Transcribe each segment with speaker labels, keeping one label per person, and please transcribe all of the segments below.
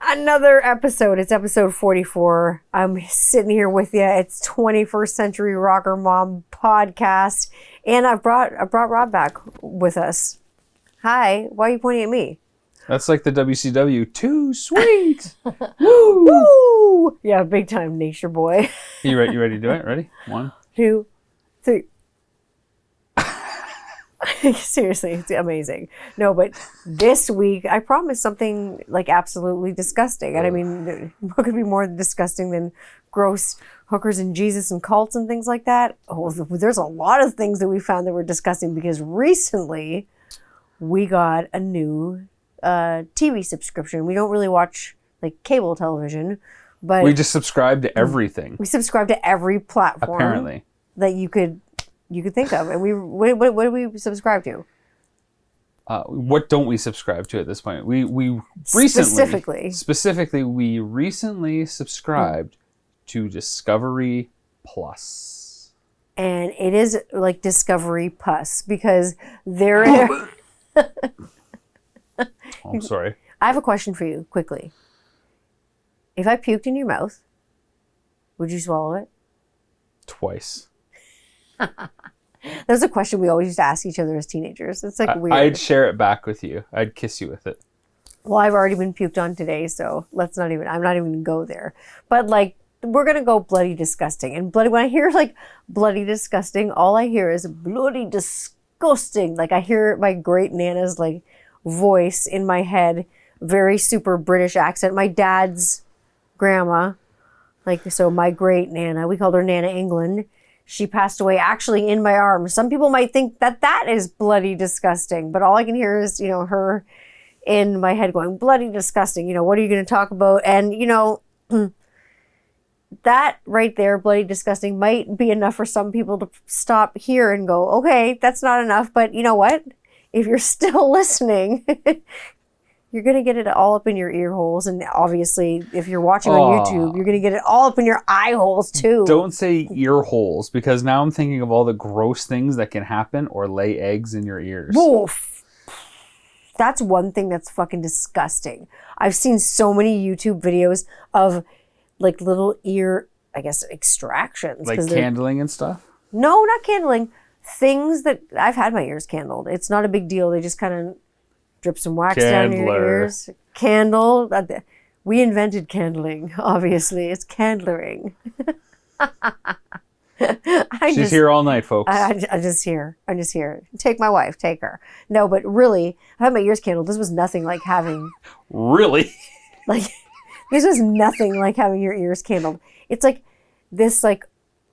Speaker 1: Another episode. It's episode 44. I'm sitting here with you. It's 21st Century Rocker Mom podcast. And I brought Rob back with us. Hi. Why are you pointing at me?
Speaker 2: That's like the WCW. Too sweet.
Speaker 1: Woo! Woo! Yeah, big time nature boy.
Speaker 2: You ready to do it? Ready? 1,
Speaker 1: 2, 3. Seriously, it's amazing. No, but this week I promised something like absolutely disgusting. And I mean, what could be more disgusting than gross hookers and Jesus and cults and things like that? Oh, there's a lot of things that we found that were disgusting because recently we got a new TV subscription. We don't really watch like cable television, but
Speaker 2: we just subscribe to everything.
Speaker 1: We subscribe to every platform
Speaker 2: apparently
Speaker 1: that you could think of. And what do we subscribe to?
Speaker 2: What don't we subscribe to at this point? We specifically we recently subscribed to Discovery Plus.
Speaker 1: And it is like Discovery Plus because there
Speaker 2: I'm sorry.
Speaker 1: I have a question for you quickly. If I puked in your mouth, would you swallow it?
Speaker 2: Twice.
Speaker 1: That's a question we always used to ask each other as teenagers. It's like weird.
Speaker 2: I'd share it back with you. I'd kiss you with it.
Speaker 1: Well, I've already been puked on today, so I'm not even going to go there. But like, we're going to go bloody disgusting. And bloody, when I hear like bloody disgusting, all I hear is bloody disgusting. Like I hear my great Nana's like voice in my head, very super British accent. My dad's grandma, like, so my great Nana, we called her Nana England. She passed away actually in my arms. Some people might think that is bloody disgusting, but all I can hear is, you know, her in my head going, bloody disgusting. You know, what are you going to talk about? And, you know, that right there, bloody disgusting, might be enough for some people to stop here and go, okay, that's not enough. But you know what? If you're still listening, you're going to get it all up in your ear holes. And obviously, if you're watching on YouTube, you're going to get it all up in your eye holes too.
Speaker 2: Don't say ear holes, because now I'm thinking of all the gross things that can happen or lay eggs in your ears.
Speaker 1: Woof. That's one thing that's fucking disgusting. I've seen so many YouTube videos of like little ear, I guess, extractions.
Speaker 2: Like candling and stuff?
Speaker 1: No, not candling. Things that I've had my ears candled. It's not a big deal. They just kind of drip some wax down your ears. Candle. We invented candling, obviously. It's candlering.
Speaker 2: She's here all night, folks.
Speaker 1: I'm just here. Take my wife. Take her. No, but really, I had my ears candled. This was nothing like having...
Speaker 2: Really?
Speaker 1: Like, this was nothing like having your ears candled. It's like this, like,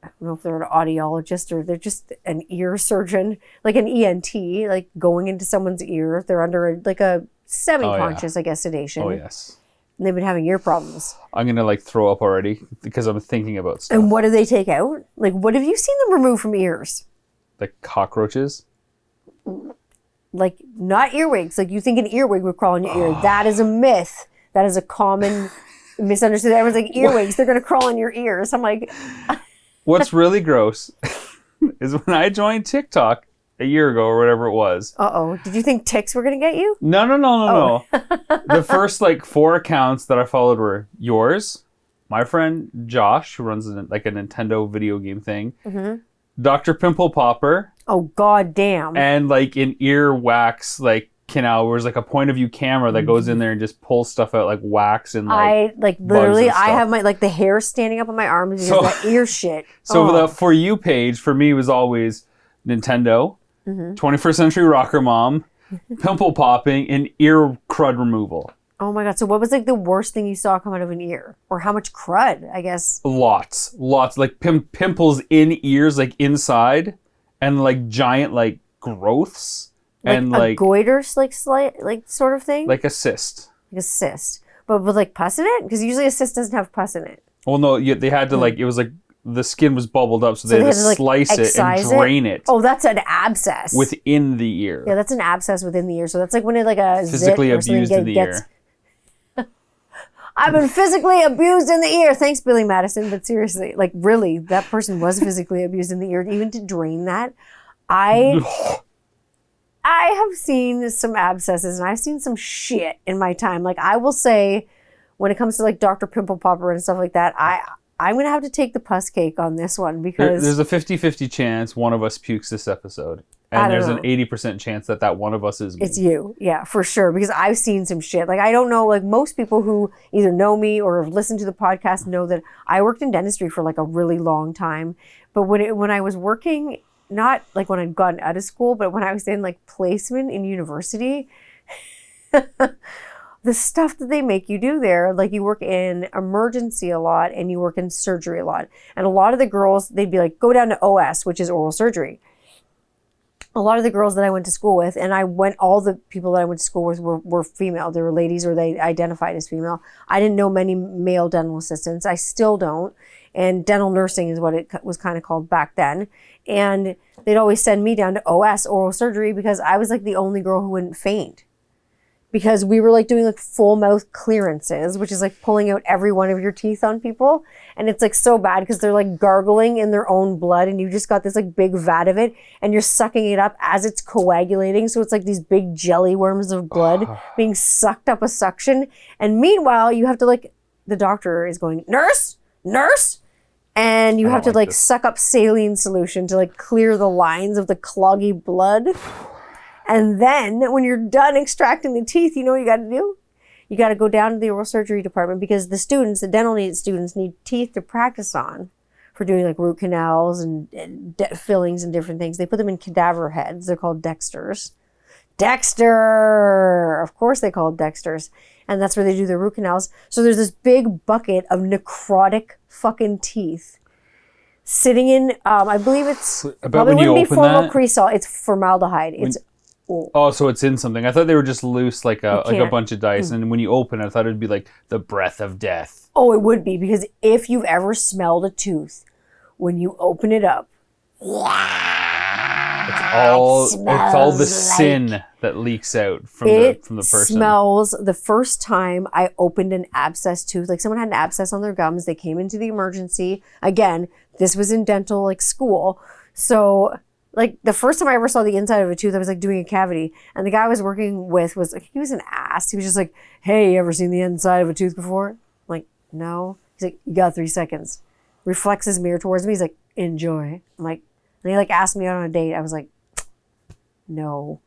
Speaker 1: I don't know if they're an audiologist or they're just an ear surgeon, like an ENT, like going into someone's ear. They're under a semi-conscious, I guess, sedation.
Speaker 2: Oh, yes.
Speaker 1: And they've been having ear problems.
Speaker 2: I'm going to like throw up already because I'm thinking about stuff.
Speaker 1: And what do they take out? Like, what have you seen them remove from ears?
Speaker 2: Like cockroaches?
Speaker 1: Like, not earwigs. Like, you think an earwig would crawl in your ear. That is a myth. That is a common misunderstanding. Everyone's like, earwigs, they're going to crawl in your ears. I'm like...
Speaker 2: What's really gross is when I joined TikTok a year ago or whatever it was.
Speaker 1: Uh-oh. Did you think ticks were going to get you?
Speaker 2: No. The first like 4 accounts that I followed were yours, my friend Josh, who runs like a Nintendo video game thing, Dr. Pimple Popper.
Speaker 1: Oh, god damn.
Speaker 2: And like an ear wax like canal where there's like a point of view camera that goes in there and just pulls stuff out like wax and like
Speaker 1: literally I have my like the hair standing up on my arms because of that ear shit.
Speaker 2: So the For You page for me was always Nintendo, 21st Century Rocker Mom, pimple popping, and ear crud removal.
Speaker 1: Oh my god. So what was like the worst thing you saw come out of an ear? Or how much crud, I guess? Lots.
Speaker 2: Like pimples in ears, like inside, and like giant like growths.
Speaker 1: Like
Speaker 2: and
Speaker 1: a
Speaker 2: like
Speaker 1: goiter, like sort of thing?
Speaker 2: Like a cyst.
Speaker 1: Like a cyst. But with like pus in it? Because usually a cyst doesn't have pus in it.
Speaker 2: Well, no, they had to like, it was like, the skin was bubbled up, so they had to like slice it and drain it.
Speaker 1: Oh, that's an abscess.
Speaker 2: Within the ear.
Speaker 1: Yeah, that's an abscess within the ear. So that's like when it like a
Speaker 2: physically abused in the ear.
Speaker 1: I've been physically abused in the ear. Thanks, Billy Madison. But seriously, like really, that person was physically abused in the ear. Even to drain that, I have seen some abscesses and I've seen some shit in my time. Like, I will say, when it comes to like Dr. Pimple Popper and stuff like that, I'm going to have to take the pus cake on this one because
Speaker 2: there's a 50-50 chance one of us pukes this episode. And there's an 80% chance that one of us is me.
Speaker 1: It's you. Yeah, for sure. Because I've seen some shit. Like, I don't know, like most people who either know me or have listened to the podcast know that I worked in dentistry for like a really long time. But when I was working, not like when I'd gotten out of school, but when I was in like placement in university, the stuff that they make you do there, like you work in emergency a lot and you work in surgery a lot. And a lot of the girls, they'd be like, go down to OS, which is oral surgery. A lot of the girls that I went to school with, and all the people that I went to school with were female. They were ladies or they identified as female. I didn't know many male dental assistants. I still don't. And dental nursing is what it was kind of called back then. And they'd always send me down to OS, oral surgery, because I was like the only girl who wouldn't faint. Because we were like doing like full mouth clearances, which is like pulling out every one of your teeth on people. And it's like so bad because they're like gargling in their own blood and you just got this like big vat of it and you're sucking it up as it's coagulating. So it's like these big jelly worms of blood being sucked up a suction. And meanwhile, you have to like, the doctor is going, nurse, nurse. And you have to like suck up saline solution to like clear the lines of the cloggy blood. And then when you're done extracting the teeth, you know what you got to do? You got to go down to the oral surgery department because the dental students need teeth to practice on for doing like root canals and fillings and different things. They put them in cadaver heads. They're called dexters. Dexter! Of course they call it dexters. And that's where they do their root canals. So there's this big bucket of necrotic fucking teeth sitting in, I believe it's, probably wouldn't be formocresol. It's formaldehyde.
Speaker 2: Oh, so it's in something. I thought they were just loose, like a bunch of dice. And when you open it, I thought it'd be like the breath of death.
Speaker 1: Oh, it would be, because if you've ever smelled a tooth, when you open it up,
Speaker 2: it's all the sin that leaks out from the person. It smells.
Speaker 1: The first time I opened an abscess tooth, like someone had an abscess on their gums, they came into the emergency. Again, this was in dental like school, so. Like, the first time I ever saw the inside of a tooth, I was, like, doing a cavity. And the guy I was working with was, like, he was an ass. He was just like, hey, you ever seen the inside of a tooth before? I'm like, no. He's like, you got 3 seconds. Reflects his mirror towards me. He's like, enjoy. I'm like, and he, like, asked me out on a date. I was like, no.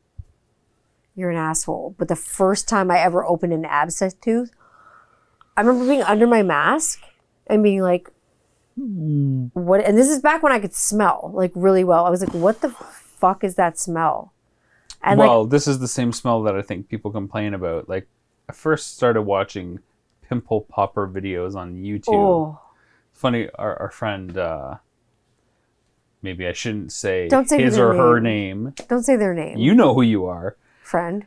Speaker 1: You're an asshole. But the first time I ever opened an abscess tooth, I remember being under my mask and being like, what? And this is back when I could smell like really well. I was like, what the fuck is that smell? And
Speaker 2: this is the same smell that I think people complain about. Like, I first started watching Pimple Popper videos on YouTube. Oh. Funny, our friend, maybe I shouldn't say his or her name.
Speaker 1: Don't say their name.
Speaker 2: You know who you are.
Speaker 1: Friend.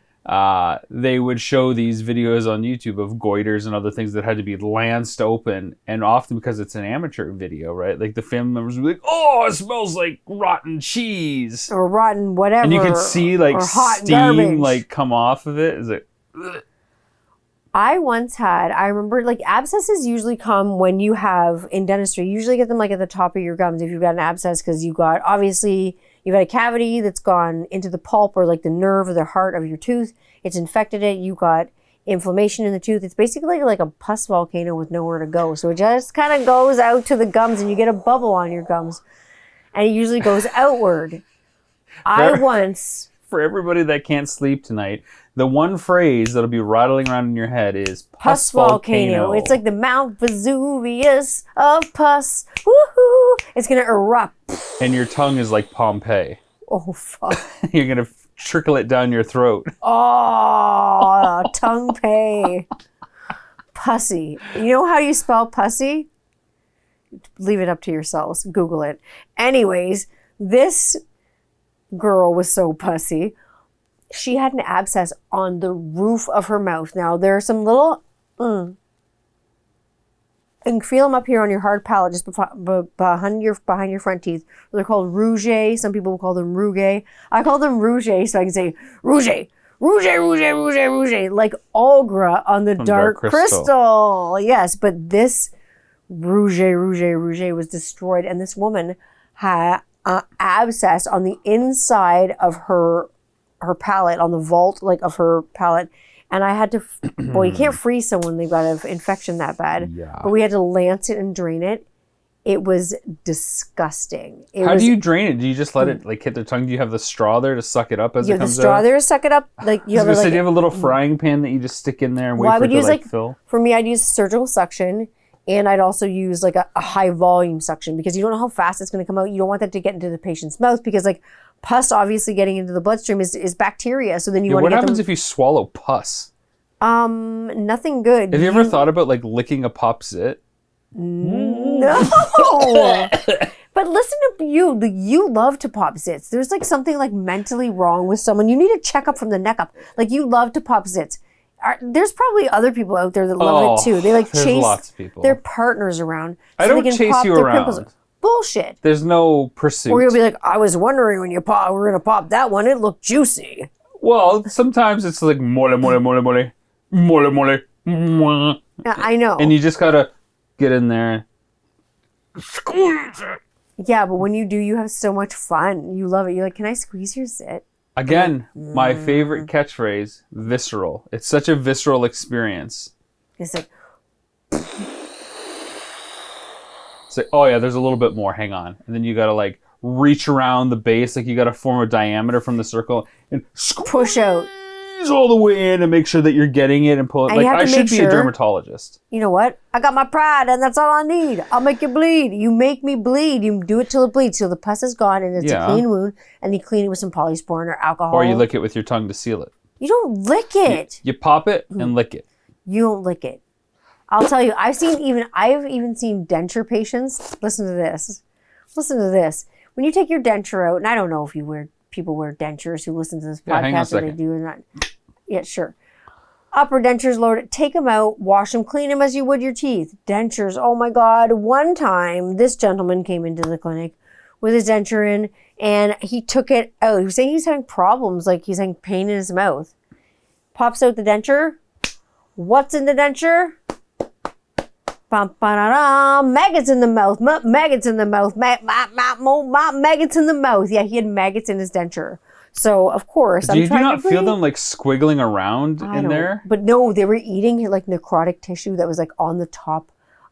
Speaker 2: They would show these videos on YouTube of goiters and other things that had to be lanced open, and often because it's an amateur video, right? Like the family members would be like, "Oh, it smells like rotten cheese
Speaker 1: or rotten whatever,"
Speaker 2: and you could see like steam like come off of it. Is it?
Speaker 1: I remember like abscesses usually come when you have in dentistry. You usually get them like at the top of your gums if you've got an abscess because you've got a cavity that's gone into the pulp or like the nerve or the heart of your tooth. It's infected it. You got inflammation in the tooth. It's basically like a pus volcano with nowhere to go. So it just kind of goes out to the gums and you get a bubble on your gums. And it usually goes outward.
Speaker 2: For everybody that can't sleep tonight, the one phrase that'll be rattling around in your head is pus volcano.
Speaker 1: It's like the Mount Vesuvius of pus. Woohoo! It's going to erupt.
Speaker 2: And your tongue is like Pompeii.
Speaker 1: Oh, fuck.
Speaker 2: You're going to trickle it down your throat.
Speaker 1: Oh, tongue pay. Pussy. You know how you spell pussy? Leave it up to yourselves. Google it. Anyways, this girl was so pussy. She had an abscess on the roof of her mouth. Now, there are some little... You can feel them up here on your hard palate, just behind your front teeth. They're called rouge. Some people call them rouge. I call them rouge so I can say rouge, rouge, rouge, rouge, rouge, like Algra on the Dark Crystal. Yes, but this rouge was destroyed, and this woman had an abscess on the inside of her her palate, on the vault like of her palate. And I had to, well, you can't freeze someone. They've got an infection that bad.
Speaker 2: Yeah.
Speaker 1: But we had to lance it and drain it. It was disgusting.
Speaker 2: How do you drain it? Do you just let it like hit the tongue? Do you have the straw there to suck it up as it comes out?
Speaker 1: You have the straw there to suck it up. Like you have
Speaker 2: do you have a little frying pan that you just stick in there and wait for it to like fill?
Speaker 1: For me, I'd use surgical suction, and I'd also use like a high volume suction, because you don't know how fast it's going to come out. You don't want that to get into the patient's mouth, because like pus obviously getting into the bloodstream is bacteria. So then you want to get
Speaker 2: What happens if you swallow pus?
Speaker 1: Nothing good.
Speaker 2: Have you ever thought about like licking a pop zit?
Speaker 1: No. But listen to you. You love to pop zits. There's like something like mentally wrong with someone. You need a checkup from the neck up. Like you love to pop zits. There's probably other people out there that love it too. They like chase
Speaker 2: lots of people.
Speaker 1: their partners around.
Speaker 2: I don't chase you around.
Speaker 1: Bullshit.
Speaker 2: There's no pursuit.
Speaker 1: Or you'll be like, I was wondering when we're gonna pop that one. It looked juicy.
Speaker 2: Well, sometimes it's like mole, mole, mole, mole, mole, mole, mole.
Speaker 1: I know.
Speaker 2: And you just gotta get in there, squeeze it.
Speaker 1: Yeah, but when you do, you have so much fun. You love it. You're like, can I squeeze your zit?
Speaker 2: Again, my favorite catchphrase, visceral. It's such a visceral experience.
Speaker 1: It's like,
Speaker 2: oh yeah, there's a little bit more, hang on. And then you gotta like reach around the base, like you gotta form a diameter from the circle and
Speaker 1: push out
Speaker 2: all the way in and make sure that you're getting it and pull it.
Speaker 1: And
Speaker 2: like I should be a dermatologist.
Speaker 1: You know what? I got my pride and that's all I need. I'll make you bleed. You make me bleed. You do it till it bleeds, till the pus is gone and it's a clean wound, and you clean it with some polysporin or alcohol.
Speaker 2: Or you lick it with your tongue to seal it.
Speaker 1: You don't lick it.
Speaker 2: You pop it and lick it.
Speaker 1: You don't lick it. I'll tell you, I've even seen denture patients. Listen to this. When you take your denture out, and I don't know if people wear dentures who listen to this podcast, or they do or not. Yeah, sure. Upper dentures, lower, take them out, wash them, clean them as you would your teeth. Dentures, oh my God. One time, this gentleman came into the clinic with his denture in, and he took it out. He was saying he's having problems, like he's having pain in his mouth. Pops out the denture. What's in the denture? Maggots in the mouth. Maggots in the mouth. Maggots in the mouth. Yeah, he had maggots in his denture. So, of course,
Speaker 2: do you not feel them like squiggling around in there?
Speaker 1: But no, they were eating like necrotic tissue that was like on the top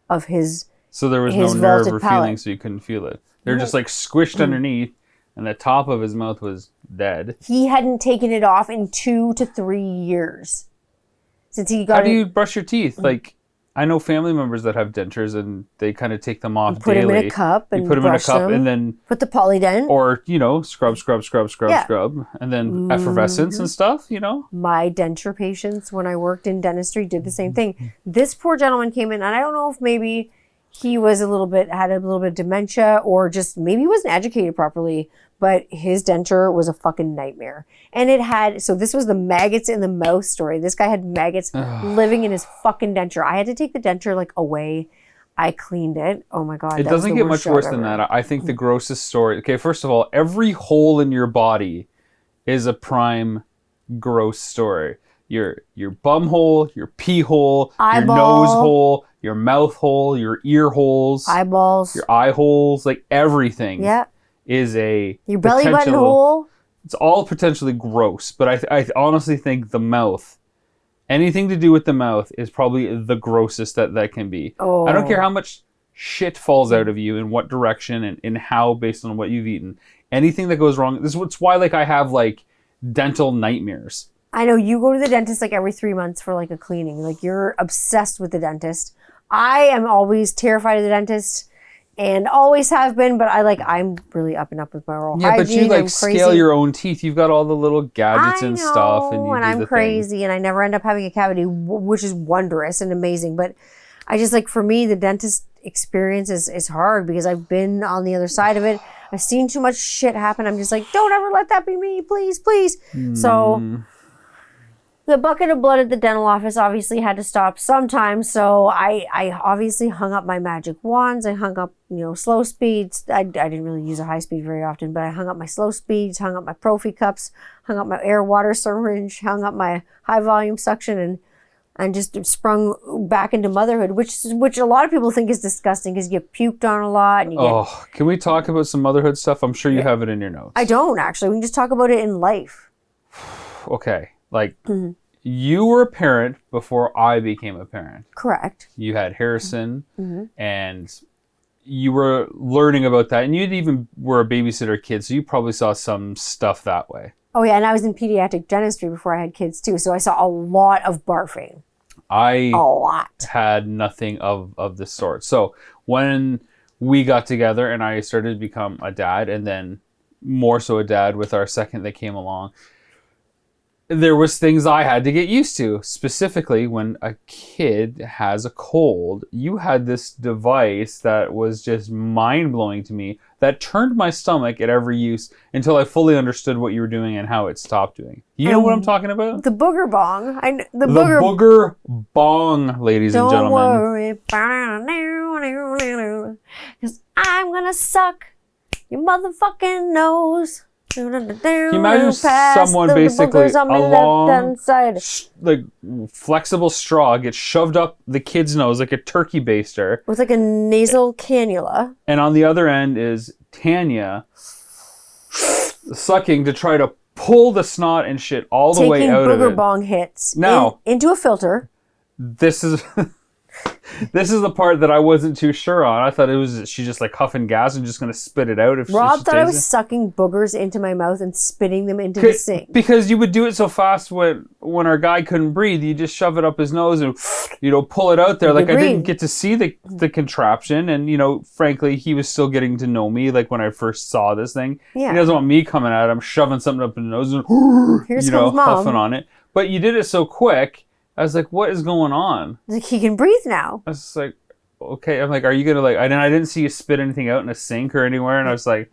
Speaker 1: of his.
Speaker 2: So there was no nerve or feeling, so you couldn't feel it. They're just like squished underneath, and the top of his mouth was dead.
Speaker 1: He hadn't taken it off in 2 to 3 years since he got.
Speaker 2: How do you brush your teeth? Like, I know family members that have dentures and they kind of take them off
Speaker 1: daily. Put them in a cup and brush them,
Speaker 2: and then
Speaker 1: put the Polydent.
Speaker 2: Or, scrub, and then effervescence and stuff,
Speaker 1: My denture patients, when I worked in dentistry, did the same thing. This poor gentleman came in, and I don't know if maybe he was had a little bit of dementia, or just maybe he wasn't educated properly, but his denture was a fucking nightmare. And so this was the maggots in the mouth story. This guy had maggots living in his fucking denture. I had to take the denture like away. I cleaned it. Oh my God.
Speaker 2: It doesn't get much worse than that. I think the grossest story. Okay, first of all, every hole in your body is a prime gross story. Your bum hole, your pee hole, your nose hole, your mouth hole, your ear holes,
Speaker 1: eyeballs,
Speaker 2: your eye holes, like everything.
Speaker 1: Yeah.
Speaker 2: Is
Speaker 1: your belly button hole.
Speaker 2: It's all potentially gross, but I honestly think the mouth, anything to do with the mouth, is probably the grossest that can be. I don't care how much shit falls out of you in what direction and how based on what you've eaten. Anything that goes wrong, this is why I have like dental nightmares. I know you go to the dentist like every 3 months for like a cleaning. Like you're obsessed with the dentist. I am always terrified of the dentist. And always have been, but I'm really up and up with my oral hygiene. Yeah, but you like scale your own teeth. You've got all the little gadgets and stuff. And I'm crazy, and I never end up having a cavity, which is wondrous and amazing. But I just for me, the dentist experience is hard because I've been on the other side of it. I've seen too much shit happen. I'm just like, don't ever let that be me, please, please. So the bucket of blood at the dental office obviously had to stop sometime. So I obviously hung up my magic wands. I hung up, slow speeds. I didn't really use a high speed very often, but I hung up my slow speeds, hung up my prophy cups, hung up my air water syringe, hung up my high volume suction, and just sprung back into motherhood, which a lot of people think is disgusting because you get puked on a lot. And can we talk about some motherhood stuff? I'm sure you have it in your notes. I don't actually. We can just talk about it in life. Okay, like you were a parent before I became a parent.
Speaker 1: Correct.
Speaker 2: You had Harrison, and you were learning about that, and you even were a babysitter kid, so you probably saw some stuff that way.
Speaker 1: Oh yeah, and I was in pediatric dentistry before I had kids too, so I saw a lot of barfing.
Speaker 2: I
Speaker 1: A lot.
Speaker 2: had nothing of this sort. So when we got together and I started to become a dad, and then more so a dad with our second that came along, there was things I had to get used to. Specifically, when a kid has a cold, you had this device that was just mind-blowing to me that turned my stomach at every use until I fully understood what you were doing and how it stopped doing. You know what I'm talking about?
Speaker 1: The booger bong. The
Speaker 2: booger bong, ladies and gentlemen.
Speaker 1: Don't worry about it, 'cause I'm gonna suck your motherfucking nose. Can you
Speaker 2: imagine someone basically a long, like flexible straw gets shoved up the kid's nose like a turkey baster
Speaker 1: with like a nasal cannula,
Speaker 2: and on the other end is Tanya sucking to try to pull the snot and shit all the way out of it.
Speaker 1: Taking booger bong hits
Speaker 2: now
Speaker 1: into a filter.
Speaker 2: This is this is the part that I wasn't too sure on. I thought it was she just like huffing gas and just going to spit it out. If
Speaker 1: Rob
Speaker 2: she
Speaker 1: thought I was sucking boogers into my mouth and spitting them into the sink.
Speaker 2: Because you would do it so fast when our guy couldn't breathe. You just shove it up his nose and, pull it out there. Like I didn't get to see the contraption. And, frankly, he was still getting to know me. Like when I first saw this thing. Yeah. He doesn't want me coming at him, shoving something up his nose and, huffing on it. But you did it so quick. I was like, what is going on?
Speaker 1: Like, he can breathe now.
Speaker 2: I was like, okay. I'm like, are you going to I didn't see you spit anything out in a sink or anywhere. And I was like,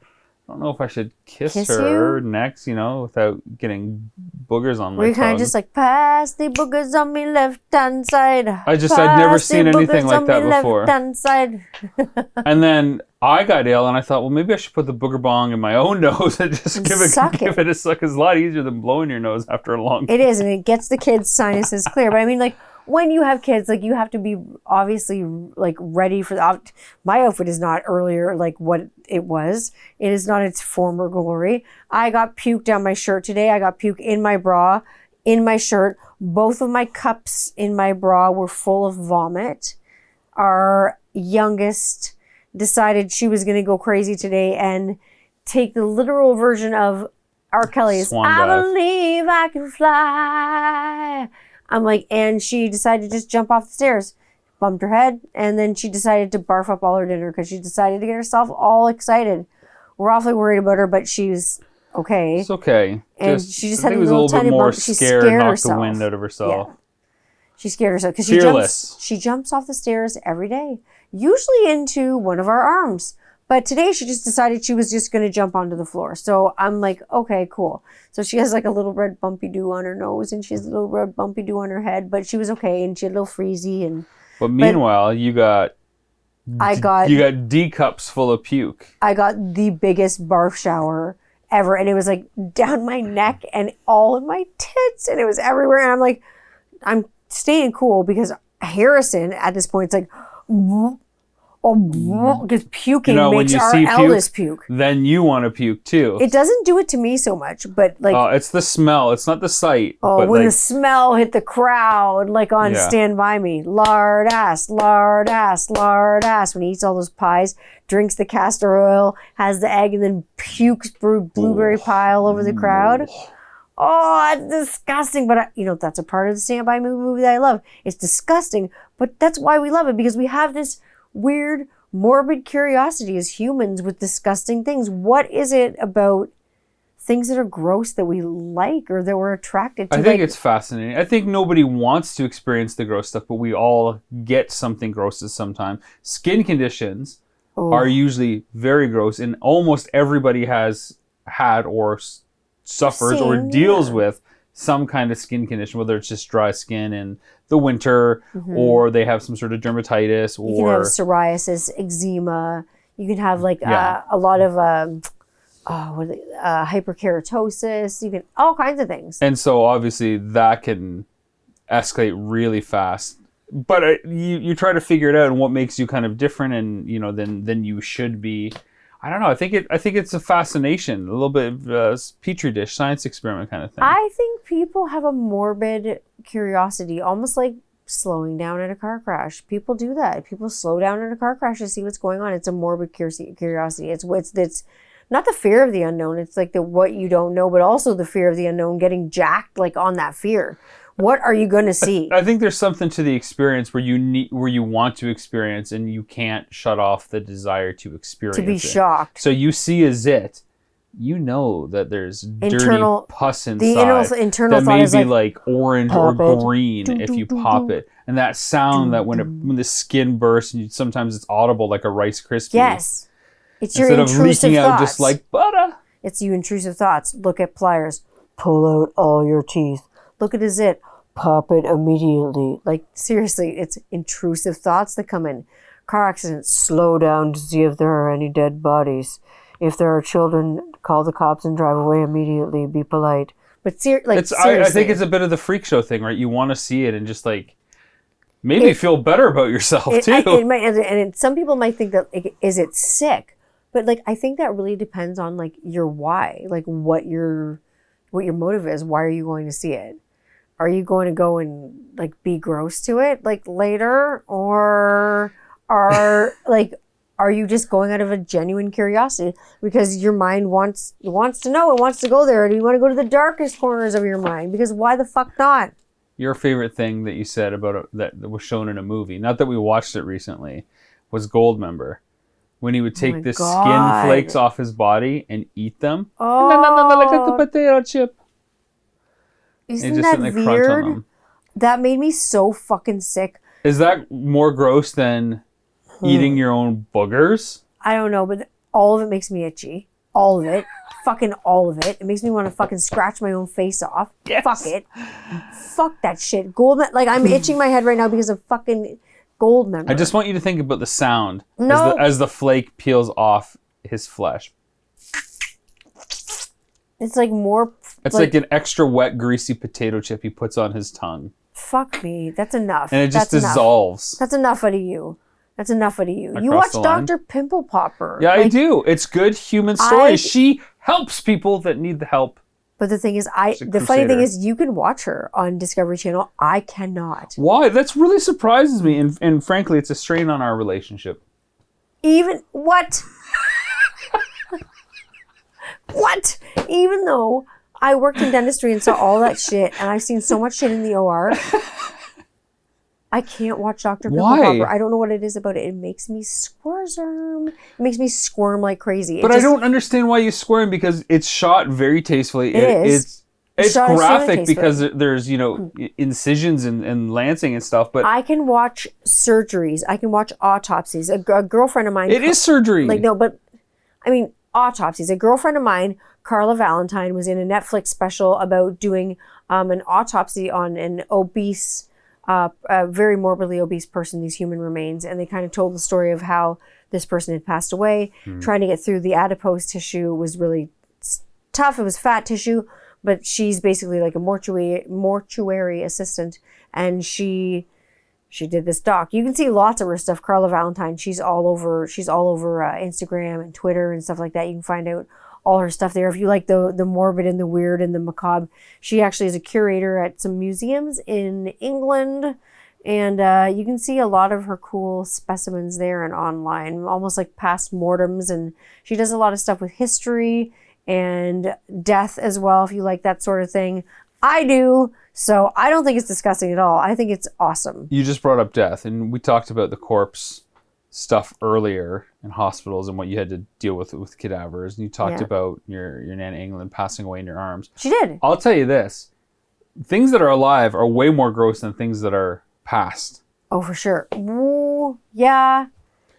Speaker 2: I don't know if I should kiss her next, without getting boogers on my tongue.
Speaker 1: Were you kind of just like, pass the boogers on me left hand side.
Speaker 2: I'd never seen anything like that before.
Speaker 1: Left hand side.
Speaker 2: And then I got ill and I thought, well, maybe I should put the booger bong in my own nose and just give it a suck. It's a lot easier than blowing your nose after a long time.
Speaker 1: It is, and it gets the kids' sinuses clear. But I mean, like, when you have kids, like, you have to be obviously like ready for the my outfit is not earlier like what it was. It is not its former glory. I got puke down my shirt today. I got puke in my bra, in my shirt. Both of my cups in my bra were full of vomit. Our youngest decided she was going to go crazy today and take the literal version of R. Kelly's I Believe I Can Fly. I'm like, and she decided to just jump off the stairs, bumped her head, and then she decided to barf up all her dinner because she decided to get herself all excited. We're awfully worried about her, but she's okay.
Speaker 2: It's okay.
Speaker 1: And she just had a little tiny bump. She scared herself.
Speaker 2: Knocked the wind out of herself.
Speaker 1: Yeah. She scared herself because she jumps off the stairs every day, usually into one of our arms. But today she just decided she was just going to jump onto the floor. So I'm like, okay, cool. So she has like a little red bumpy dew on her nose and she has a little red bumpy dew on her head, but she was okay and she had a little freezy.
Speaker 2: But meanwhile, you got D cups full of puke.
Speaker 1: I got the biggest barf shower ever, and it was like down my neck and all in my tits, and it was everywhere. And I'm like, I'm staying cool because Harrison at this point, it's like, because puking makes our eldest puke.
Speaker 2: Then you want to puke too.
Speaker 1: It doesn't do it to me so much, but like
Speaker 2: it's the smell. It's not the sight.
Speaker 1: Oh, when the smell hit the crowd, like on Stand By Me, lard ass, lard ass, lard ass. When he eats all those pies, drinks the castor oil, has the egg, and then pukes blueberry pie all over the crowd. Oh, it's disgusting. But that's a part of the Stand By Me movie that I love. It's disgusting, but that's why we love it, because we have this weird, morbid curiosity as humans with disgusting things. What is it about things that are gross that we like or that we're attracted to?
Speaker 2: I think it's fascinating. I think nobody wants to experience the gross stuff, but we all get something gross at some time. Skin conditions are usually very gross, and almost everybody has had or suffers or deals with some kind of skin condition, whether it's just dry skin in the winter or they have some sort of dermatitis, or
Speaker 1: you can have psoriasis, eczema. You can have like a lot of hyperkeratosis. You can all kinds of things.
Speaker 2: And so obviously that can escalate really fast. But you try to figure it out and what makes you kind of different and than you should be. I don't know. I think it's a fascination, a little bit of a petri dish science experiment kind of thing.
Speaker 1: I think people have a morbid curiosity, almost like slowing down in a car crash. People do that. People slow down in a car crash to see what's going on. It's a morbid curiosity. It's not the fear of the unknown. It's like the what you don't know, but also the fear of the unknown, getting jacked like on that fear. What are you going to see?
Speaker 2: I think there's something to the experience where you want to experience and you can't shut off the desire to experience
Speaker 1: To be
Speaker 2: it.
Speaker 1: shocked.
Speaker 2: So you see a zit, you know that there's
Speaker 1: Internal-
Speaker 2: dirty pus inside
Speaker 1: the internal
Speaker 2: that
Speaker 1: thought
Speaker 2: may
Speaker 1: is
Speaker 2: be
Speaker 1: like,
Speaker 2: orange or
Speaker 1: pop it.
Speaker 2: green if you pop it. And that sound that when the skin bursts, and sometimes it's audible like a Rice Krispie.
Speaker 1: Yes. It's your
Speaker 2: Instead of
Speaker 1: intrusive
Speaker 2: leaking
Speaker 1: thoughts.
Speaker 2: out just like butter.
Speaker 1: It's you intrusive thoughts. Look at pliers. Pull out all your teeth. Look at a zit. Pop it immediately. Like, seriously, it's intrusive thoughts that come in. Car accidents. Slow down to see if there are any dead bodies. If there are children, call the cops and drive away immediately. Be polite. But seriously.
Speaker 2: I think it's a bit of the freak show thing, right? You want to see it and just like maybe feel better about yourself too.
Speaker 1: Some people might think that, like, is it sick? But like, I think that really depends on like your why, like what your motive is. Why are you going to see it? Are you going to go and like be gross to it like later, or are you just going out of a genuine curiosity because your mind wants to know, it wants to go there, and you want to go to the darkest corners of your mind because why the fuck not?
Speaker 2: Your favorite thing that you said about that was shown in a movie, not that we watched it recently, was Goldmember. When he would take the skin flakes off his body and eat them.
Speaker 1: Oh.
Speaker 2: Like a potato chip.
Speaker 1: Isn't that weird? That made me so fucking sick.
Speaker 2: Is that more gross than eating your own boogers?
Speaker 1: I don't know, but all of it makes me itchy. All of it. Fucking all of it. It makes me want to fucking scratch my own face off.
Speaker 2: Yes.
Speaker 1: Fuck it. Fuck that shit. Like, I'm itching my head right now because of fucking Goldmember.
Speaker 2: I just want you to think about the sound
Speaker 1: No.
Speaker 2: as the flake peels off his flesh.
Speaker 1: It's like more...
Speaker 2: It's like an extra wet, greasy potato chip he puts on his tongue.
Speaker 1: Fuck me. That's enough.
Speaker 2: And it just dissolves.
Speaker 1: That's enough out of you. That's enough out of you. You
Speaker 2: Across
Speaker 1: watch
Speaker 2: the line.
Speaker 1: Dr. Pimple Popper.
Speaker 2: Yeah, I do. It's good human stories. She helps people that need the help.
Speaker 1: But the thing is, the funny thing is, you can watch her on Discovery Channel. I cannot.
Speaker 2: Why? That's really surprises me. And frankly, it's a strain on our relationship.
Speaker 1: What? What? Even though I worked in dentistry and saw all that shit, and I've seen so much shit in the OR, I can't watch Dr. Pimple Popper. I don't know what it is about it. It makes me squirm. It makes me squirm like crazy.
Speaker 2: But I don't understand why you squirm, because it's shot very tastefully.
Speaker 1: It is.
Speaker 2: It's graphic because there's, incisions and lancing and stuff. But
Speaker 1: I can watch surgeries. I can watch autopsies. A girlfriend of mine...
Speaker 2: It is surgery.
Speaker 1: Autopsies. A girlfriend of mine, Carla Valentine, was in a Netflix special about doing an autopsy on an obese... a very morbidly obese person, these human remains, and they kind of told the story of how this person had passed away. Trying to get through the adipose tissue was really tough. It was fat tissue, but she's basically like a mortuary assistant, and she did this doc. You can see lots of her stuff. Carla Valentine, she's all over Instagram and Twitter and stuff like that. You can find out all her stuff there. If you like the morbid and the weird and the macabre, she actually is a curator at some museums in England, and you can see a lot of her cool specimens there and online, almost like past mortems, and she does a lot of stuff with history and death as well, if you like that sort of thing. I do, so I don't think it's disgusting at all. I think it's awesome.
Speaker 2: You just brought up death, and we talked about the corpse stuff earlier in hospitals and what you had to deal with cadavers, and you talked about your Nana England passing away in your arms.
Speaker 1: She did.
Speaker 2: I'll tell you this, things that are alive are way more gross than things that are passed.
Speaker 1: Oh, for sure. Ooh, yeah.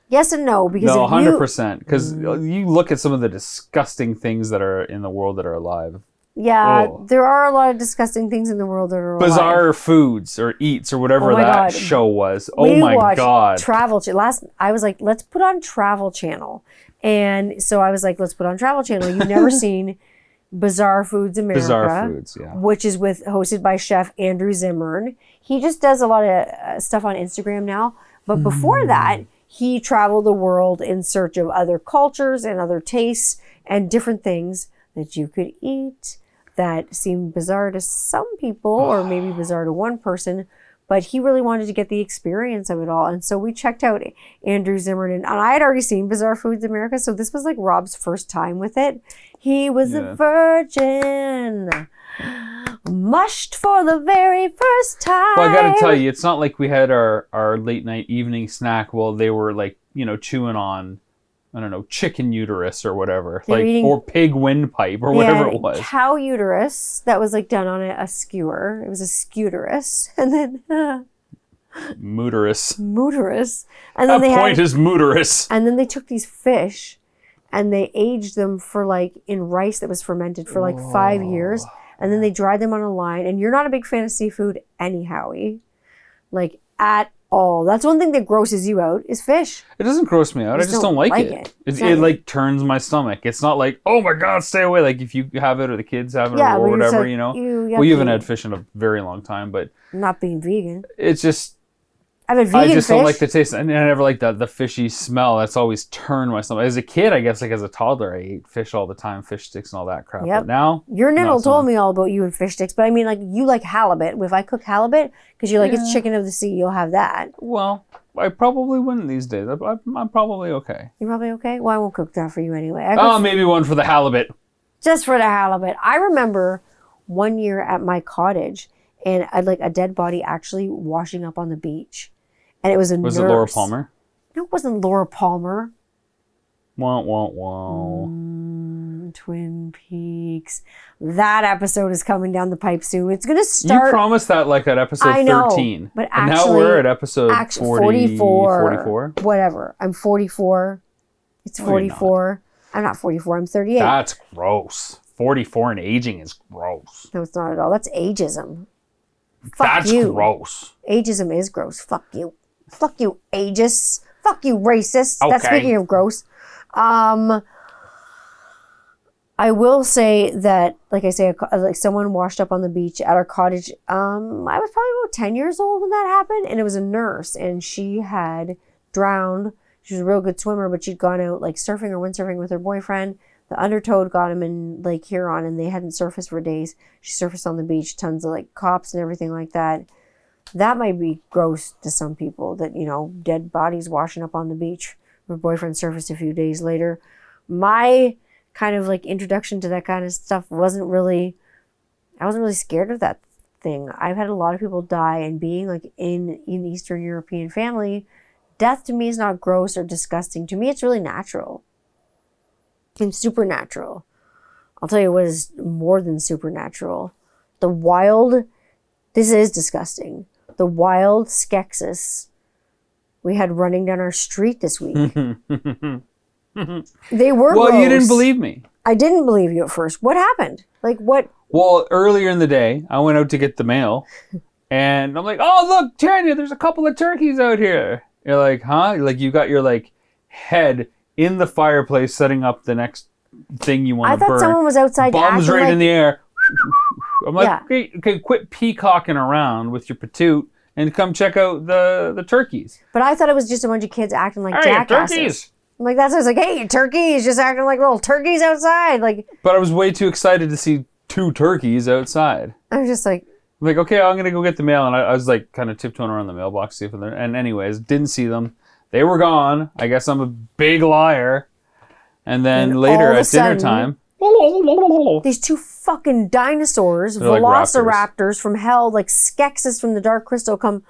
Speaker 1: Yes and no, because
Speaker 2: no, 100%, because you look at some of the disgusting things that are in the world that are alive.
Speaker 1: Yeah, there are a lot of disgusting things in the world that are
Speaker 2: bizarre
Speaker 1: alive.
Speaker 2: Foods or eats or whatever show was.
Speaker 1: We watched Travel Channel. I was like, let's put on Travel Channel. And so I was like, let's put on Travel Channel. You've never seen Bizarre Foods America.
Speaker 2: Bizarre Foods, yeah.
Speaker 1: Which is hosted by Chef Andrew Zimmern. He just does a lot of stuff on Instagram now. But before that, he traveled the world in search of other cultures and other tastes and different things that you could eat that seemed bizarre to some people or maybe bizarre to one person, but he really wanted to get the experience of it all. And so we checked out Andrew Zimmern, and I had already seen Bizarre Foods America, so this was like Rob's first time with it. He was a virgin, mushed for the very first time.
Speaker 2: Well, I gotta tell you, it's not like we had our late night evening snack while they were like, chewing on, I don't know, chicken uterus or whatever, or pig windpipe or whatever it was.
Speaker 1: Cow uterus that was like done on a skewer. It was a skewerus, and then
Speaker 2: mooterus.
Speaker 1: And then
Speaker 2: is mooterus.
Speaker 1: And then they took these fish, and they aged them for in rice that was fermented for 5 years, and then they dried them on a line. And you're not a big fan of seafood, anyhowy, at all. That's one thing that grosses you out is fish.
Speaker 2: It doesn't gross me out. I just don't like it. It turns my stomach. It's not like, oh my God, stay away. Like if you have it or the kids have it or whatever, Well, you haven't had fish in a very long time, but
Speaker 1: not being vegan.
Speaker 2: It's just
Speaker 1: I've had vegan
Speaker 2: I just
Speaker 1: fish.
Speaker 2: don't like the taste, and I never liked the fishy smell. That's always turned my stomach. As a kid, I guess, as a toddler, I ate fish all the time, fish sticks and all that crap. But now,
Speaker 1: your niddle told me all about you and fish sticks, but I mean, you like halibut. If I cook halibut, because you're it's chicken of the sea, you'll have that.
Speaker 2: Well, I probably wouldn't these days. I'm probably okay.
Speaker 1: You're probably okay? Well, I won't cook that for you anyway.
Speaker 2: Maybe one for the halibut.
Speaker 1: Just for the halibut. I remember one year at my cottage, and I'd a dead body actually washing up on the beach. And it was a nurse.
Speaker 2: Was it Laura Palmer?
Speaker 1: No, it wasn't Laura Palmer.
Speaker 2: Wow.
Speaker 1: Twin Peaks. That episode is coming down the pipe soon. It's going to start.
Speaker 2: You promised that at episode 13.
Speaker 1: But
Speaker 2: and now we're at episode
Speaker 1: 44. Whatever. I'm 44. It's 44. I'm not 44. I'm 38.
Speaker 2: That's gross. 44 and aging is gross.
Speaker 1: No, it's not at all. That's ageism.
Speaker 2: That's gross.
Speaker 1: Ageism is gross. Fuck you. Fuck you, ageist. Fuck you, racist.
Speaker 2: Okay.
Speaker 1: That's speaking of gross. I will say that, like I say, someone washed up on the beach at our cottage. I was probably about 10 years old when that happened, and it was a nurse, and she had drowned. She was a real good swimmer, but she'd gone out surfing or windsurfing with her boyfriend. The undertow got him in Lake Huron, and they hadn't surfaced for days. She surfaced on the beach, tons of cops and everything like that. That might be gross to some people, that, dead bodies washing up on the beach. Her boyfriend surfaced a few days later. My kind of introduction to that kind of stuff I wasn't really scared of that thing. I've had a lot of people die, and being in Eastern European family, death to me is not gross or disgusting. To me, it's really natural. It's supernatural. I'll tell you what is more than supernatural. This is disgusting. The wild skeksis we had running down our street this week. They were gross.
Speaker 2: You didn't believe me.
Speaker 1: I didn't believe you at first. What happened? What?
Speaker 2: Well, earlier in the day, I went out to get the mail, and I'm like, oh, look, Tanya, there's a couple of turkeys out here. You're like, huh? You got your, head in the fireplace setting up the next thing you want to burn.
Speaker 1: I thought someone was outside.
Speaker 2: Bombs right in the air. I'm like, okay, quit peacocking around with your patoot and come check out the turkeys.
Speaker 1: But I thought it was just a bunch of kids acting like jackasses.
Speaker 2: Turkeys!
Speaker 1: I'm that's what I was like, hey, turkeys, just acting like little turkeys outside.
Speaker 2: But I was way too excited to see 2 turkeys outside.
Speaker 1: I was just like,
Speaker 2: okay, I'm going to go get the mail. And I was kind of tiptoeing around the mailbox, see if they're there. And anyways, didn't see them. They were gone. I guess I'm a big liar. And then later at dinner time,
Speaker 1: these 2 fucking dinosaurs, velociraptors from hell, Skeksis from the Dark Crystal, come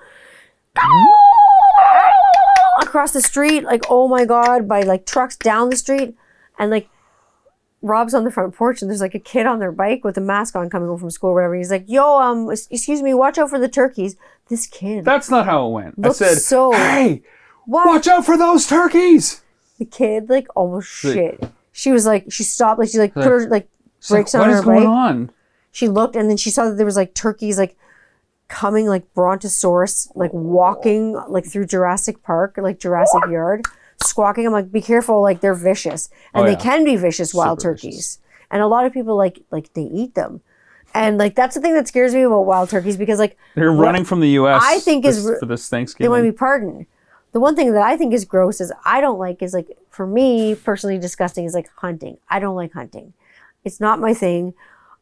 Speaker 1: across the street, oh my God, by trucks down the street. And Rob's on the front porch, and there's a kid on their bike with a mask on coming home from school or whatever. He's like, yo, excuse me, watch out for the turkeys. This kid.
Speaker 2: That's not how it went. I said, hey,
Speaker 1: what?
Speaker 2: Watch out for those turkeys.
Speaker 1: The kid almost shit. She was she stopped, she put her brakes on her bike.
Speaker 2: What is going on?
Speaker 1: She looked, and then she saw that there was turkeys coming brontosaurus walking through Jurassic Park, Jurassic Yard, squawking. I'm like, be careful, they're vicious, and they can be vicious, wild turkeys. Vicious. And a lot of people they eat them, and that's the thing that scares me about wild turkeys, because
Speaker 2: they're running from the U.S.
Speaker 1: I think
Speaker 2: for this Thanksgiving.
Speaker 1: They want to be pardoned. The one thing that I think is gross is I don't like is like, for me personally, disgusting is like hunting. I don't like hunting. It's not my thing.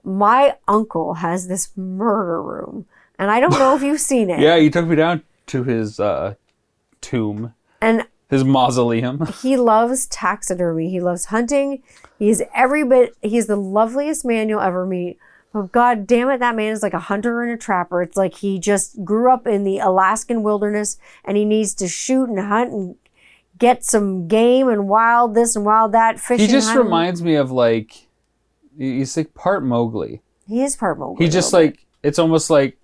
Speaker 1: My uncle has this murder room, and I don't know if you've seen it.
Speaker 2: Yeah, you took me down to his tomb.
Speaker 1: And
Speaker 2: his mausoleum.
Speaker 1: He loves taxidermy. He loves hunting. He's the loveliest man you'll ever meet. But God damn it, that man is like a hunter and a trapper. It's like he just grew up in the Alaskan wilderness and he needs to shoot and hunt and get some game and wild this and wild that, fishing.
Speaker 2: He just
Speaker 1: hunting.
Speaker 2: reminds me of like, he's like part Mowgli.
Speaker 1: He is part Mowgli.
Speaker 2: He just like, it's almost like,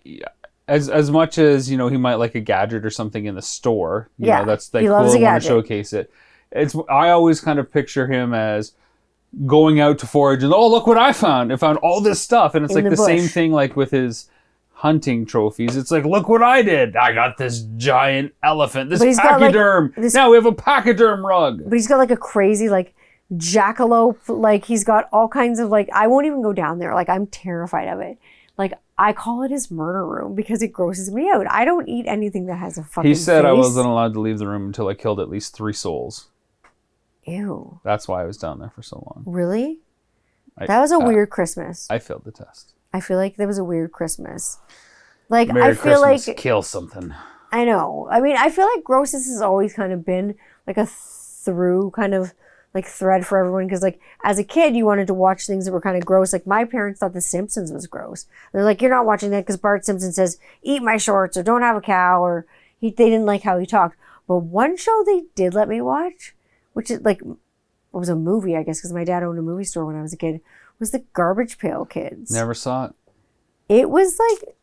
Speaker 2: as much as, he might like a gadget or something in the store. You know, that's like
Speaker 1: he loves
Speaker 2: cool
Speaker 1: a
Speaker 2: to want
Speaker 1: gadget.
Speaker 2: to showcase it. I always kind of picture him as going out to forage and, oh, look what I found. I found all this stuff. And it's like the same thing like with his hunting trophies. It's like, look what I did. I got this giant elephant, this pachyderm. Now we have a pachyderm rug.
Speaker 1: But he's got like a crazy like jackalope. Like he's got all kinds of like, I won't even go down there. Like I'm terrified of it. Like I call it his murder room because it grosses me out. I don't eat anything that has a fucking
Speaker 2: He said
Speaker 1: face.
Speaker 2: I wasn't allowed to leave the room until I killed at least 3 souls.
Speaker 1: Ew.
Speaker 2: That's why I was down there for so long.
Speaker 1: Really? That was a weird Christmas.
Speaker 2: I failed the test.
Speaker 1: I feel like that was a weird Christmas. Like
Speaker 2: Merry
Speaker 1: I feel
Speaker 2: Christmas,
Speaker 1: like
Speaker 2: kill something.
Speaker 1: I know. I mean, I feel like grossness has always kind of been like a through kind of like thread for everyone because like as a kid you wanted to watch things that were kind of gross. Like my parents thought The Simpsons was gross. They're like, you're not watching that because Bart Simpson says eat my shorts or don't have a cow, or they didn't like how he talked. But one show they did let me watch, which is like, it was a movie I guess because my dad owned a movie store when I was a kid, was the Garbage Pail Kids.
Speaker 2: Never saw it.
Speaker 1: It was like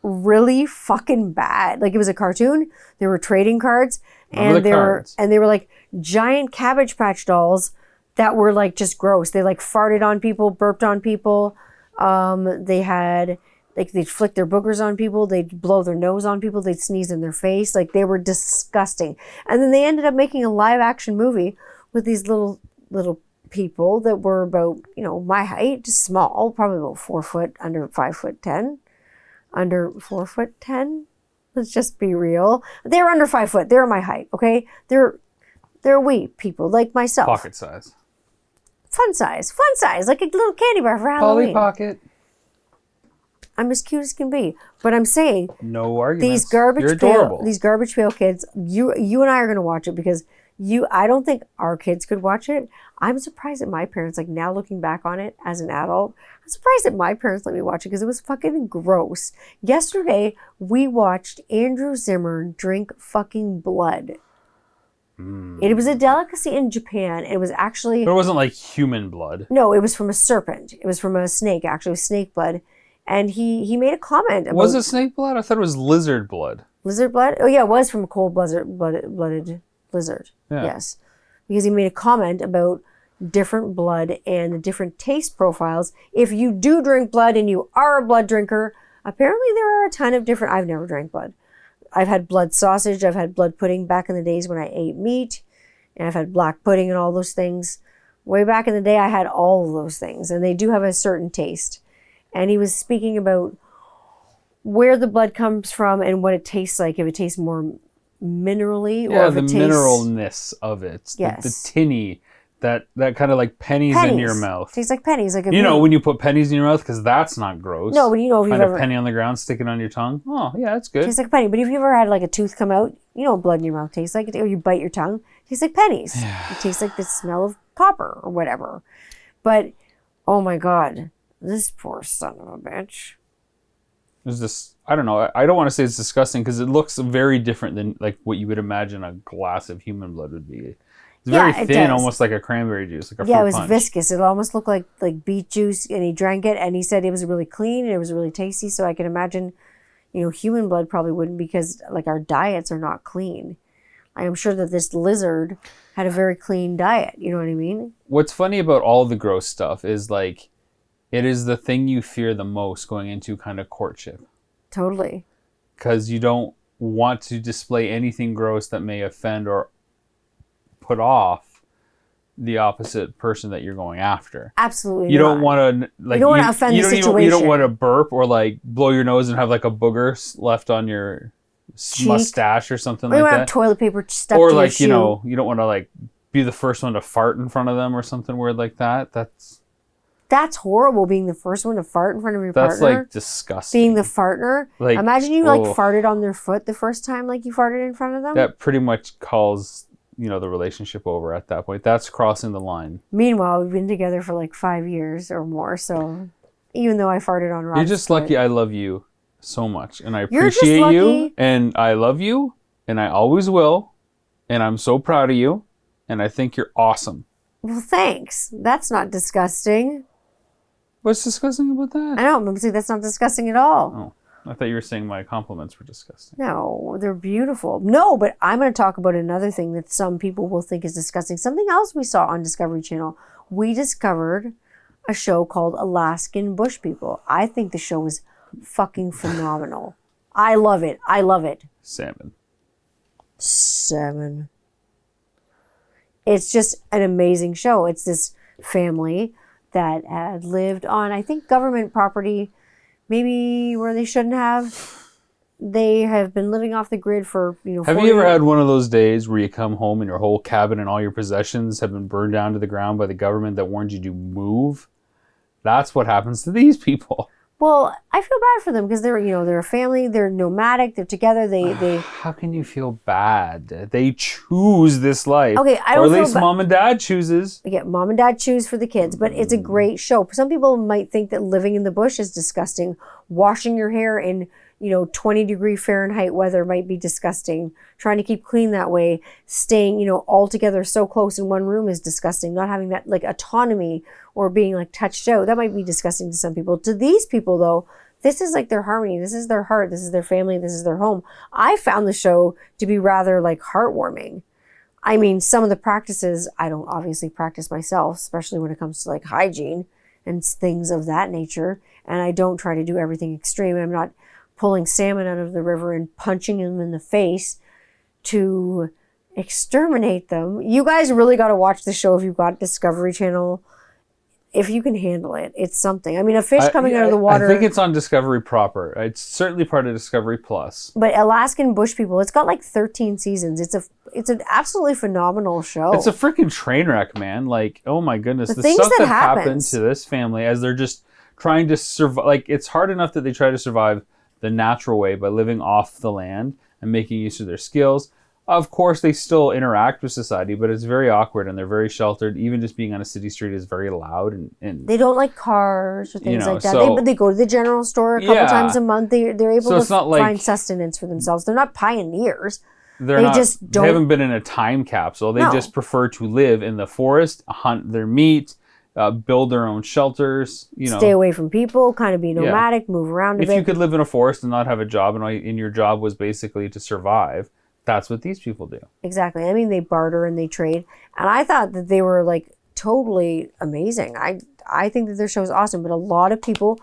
Speaker 1: really fucking bad. Like it was a cartoon. There were trading cards and they were like giant Cabbage Patch dolls that were like just gross. They like farted on people, burped on people. They had like they'd flick their boogers on people, they'd blow their nose on people, they'd sneeze in their face. Like they were disgusting. And then they ended up making a live action movie with these little people that were about, my height, just small, probably about 4 foot, under 5'10", under 4'10". Let's just be real. They're under 5 foot. They're my height. Okay, they're wee people like myself.
Speaker 2: Pocket size.
Speaker 1: Fun size, like a little candy bar for Halloween.
Speaker 2: Polly Pocket.
Speaker 1: I'm as cute as can be, but I'm saying
Speaker 2: no arguments.
Speaker 1: These garbage pail kids. You and I are gonna watch it because I don't think our kids could watch it. I'm surprised that my parents, like now looking back on it as an adult, I'm surprised that my parents let me watch it because it was fucking gross. Yesterday, we watched Andrew Zimmern drink fucking blood. It was a delicacy in Japan. It was actually...
Speaker 2: But it wasn't like human blood.
Speaker 1: No, it was from a serpent. It was from a snake, actually. It was snake blood. And he made a comment about...
Speaker 2: Was it snake blood? I thought it was lizard blood.
Speaker 1: Lizard blood? Oh yeah, it was from a cold-blooded lizard. Yeah. Yes. Because he made a comment about different blood and the different taste profiles. If you do drink blood and you are a blood drinker, apparently there are a ton of different... I've never drank blood. I've had blood sausage. I've had blood pudding back in the days when I ate meat. And I've had black pudding and all those things. Way back in the day, I had all of those things. And they do have a certain taste. And he was speaking about where the blood comes from and what it tastes like. If it tastes more minerally, or if it tastes...
Speaker 2: mineralness of it.
Speaker 1: Yes.
Speaker 2: The tinny, that kind of like pennies in your mouth.
Speaker 1: Tastes like pennies. Like
Speaker 2: when you put pennies in your mouth, because that's not gross.
Speaker 1: No, but if you've ever...
Speaker 2: a penny on the ground, stick it on your tongue. Oh, yeah, that's good.
Speaker 1: Tastes like a penny. But if you ever had like a tooth come out, blood in your mouth tastes like it, or you bite your tongue, it tastes like pennies. It tastes like the smell of copper or whatever. But, oh my God, this poor son of a bitch.
Speaker 2: There's this, I don't know, I don't want to say it's disgusting because it looks very different than like what you would imagine a glass of human blood would be. It's very thin, almost like a cranberry juice, like a fruit
Speaker 1: it was
Speaker 2: punch.
Speaker 1: Viscous. It almost looked like beet juice, and he drank it, and he said it was really clean, and it was really tasty, so I can imagine, human blood probably wouldn't because, like, our diets are not clean. I am sure that this lizard had a very clean diet, you know what I mean?
Speaker 2: What's funny about all the gross stuff is, like, it is the thing you fear the most going into kind of courtship.
Speaker 1: Totally. Because
Speaker 2: you don't want to display anything gross that may offend or put off the opposite person that you're going after.
Speaker 1: Absolutely.
Speaker 2: You don't want to like.
Speaker 1: You don't want to offend the situation.
Speaker 2: You don't want to burp or like blow your nose and have like a booger left on your mustache or something
Speaker 1: We
Speaker 2: like
Speaker 1: don't have
Speaker 2: that.
Speaker 1: toilet paper stuck
Speaker 2: Or
Speaker 1: to your
Speaker 2: like, you
Speaker 1: shoe.
Speaker 2: know, you don't want to like be the first one to fart in front of them or something weird like that.
Speaker 1: That's horrible, being the first one to fart in front of your
Speaker 2: That's
Speaker 1: partner.
Speaker 2: like disgusting.
Speaker 1: Being the fartner.
Speaker 2: Like,
Speaker 1: imagine you like farted on their foot the first time like you farted in front of them.
Speaker 2: That pretty much calls, you know, the relationship over at that point. That's crossing the line.
Speaker 1: Meanwhile, we've been together for like 5 years or more, so even though I farted on Rob's
Speaker 2: You're just
Speaker 1: foot,
Speaker 2: lucky I love you so much. And I
Speaker 1: You're just
Speaker 2: appreciate you.
Speaker 1: lucky.
Speaker 2: And I love you. And I always will. And I'm so proud of you. And I think you're awesome.
Speaker 1: Well, thanks. That's not disgusting.
Speaker 2: What's disgusting about that?
Speaker 1: I don't. I'm saying that's not disgusting at all.
Speaker 2: Oh, I thought you were saying my compliments were disgusting.
Speaker 1: No, they're beautiful. No, but I'm going to talk about another thing that some people will think is disgusting. Something else we saw on Discovery Channel. We discovered a show called Alaskan Bush People. I think the show is fucking phenomenal. I love it. I love it.
Speaker 2: Salmon.
Speaker 1: It's just an amazing show. It's this family that had lived on, I think, government property, maybe where they shouldn't have. They have been living off the grid for, you know,
Speaker 2: Have you ever had one of those days where you come home and your whole cabin and all your possessions have been burned down to the ground by the government that warned you to move? That's what happens to these people.
Speaker 1: Well, I feel bad for them because they're, you know, they're a family, they're nomadic, they're together, they
Speaker 2: How can you feel bad? They choose this life.
Speaker 1: Okay, I don't
Speaker 2: Or at
Speaker 1: feel
Speaker 2: least mom and dad chooses.
Speaker 1: yeah, mom and dad choose for the kids, but it's a great show. Some people might think that living in the bush is disgusting. Washing your hair in, you know, 20-degree Fahrenheit weather might be disgusting. Trying to keep clean that way, staying, you know, all together so close in one room is disgusting. Not having that like autonomy or being like touched out, that might be disgusting to some people. To these people though, this is like their harmony. This is their heart. This is their family. This is their home. I found the show to be rather like heartwarming. I mean, some of the practices I don't obviously practice myself, especially when it comes to like hygiene and things of that nature. And I don't try to do everything extreme. I'm not pulling salmon out of the river and punching them in the face to exterminate them. You guys really got to watch the show if you've got Discovery Channel. If you can handle it, it's something. I mean, a fish coming out of the water.
Speaker 2: I think it's on Discovery proper. It's certainly part of Discovery Plus.
Speaker 1: But Alaskan Bush People, it's got like 13 seasons. It's an absolutely phenomenal show.
Speaker 2: It's a freaking train wreck, man. Like, oh my goodness.
Speaker 1: The
Speaker 2: The
Speaker 1: things
Speaker 2: stuff
Speaker 1: that
Speaker 2: that happened
Speaker 1: happens.
Speaker 2: to this family as they're just trying to survive. Like, it's hard enough that they try to survive the natural way by living off the land and making use of their skills. Of course, they still interact with society, but it's very awkward and they're very sheltered. Even just being on a city street is very loud. And
Speaker 1: They don't like cars or things
Speaker 2: You know,
Speaker 1: like that.
Speaker 2: so-
Speaker 1: They go to the general store a couple
Speaker 2: Yeah.
Speaker 1: times a month. They're able
Speaker 2: So
Speaker 1: to
Speaker 2: it's not like-
Speaker 1: find sustenance for themselves. They're not pioneers.
Speaker 2: they're
Speaker 1: They
Speaker 2: not,
Speaker 1: just
Speaker 2: they
Speaker 1: don't-
Speaker 2: haven't been in a time capsule. They
Speaker 1: No.
Speaker 2: just prefer to live in the forest, hunt their meat, build their own shelters. You know,
Speaker 1: Stay away from people, kind of be nomadic, move around a
Speaker 2: if
Speaker 1: bit.
Speaker 2: you could live in a forest and not have a job, and your job was basically to survive, that's what these people do.
Speaker 1: Exactly. I mean, they barter and they trade. And I thought that they were like totally amazing. I think that their show is awesome, but a lot of people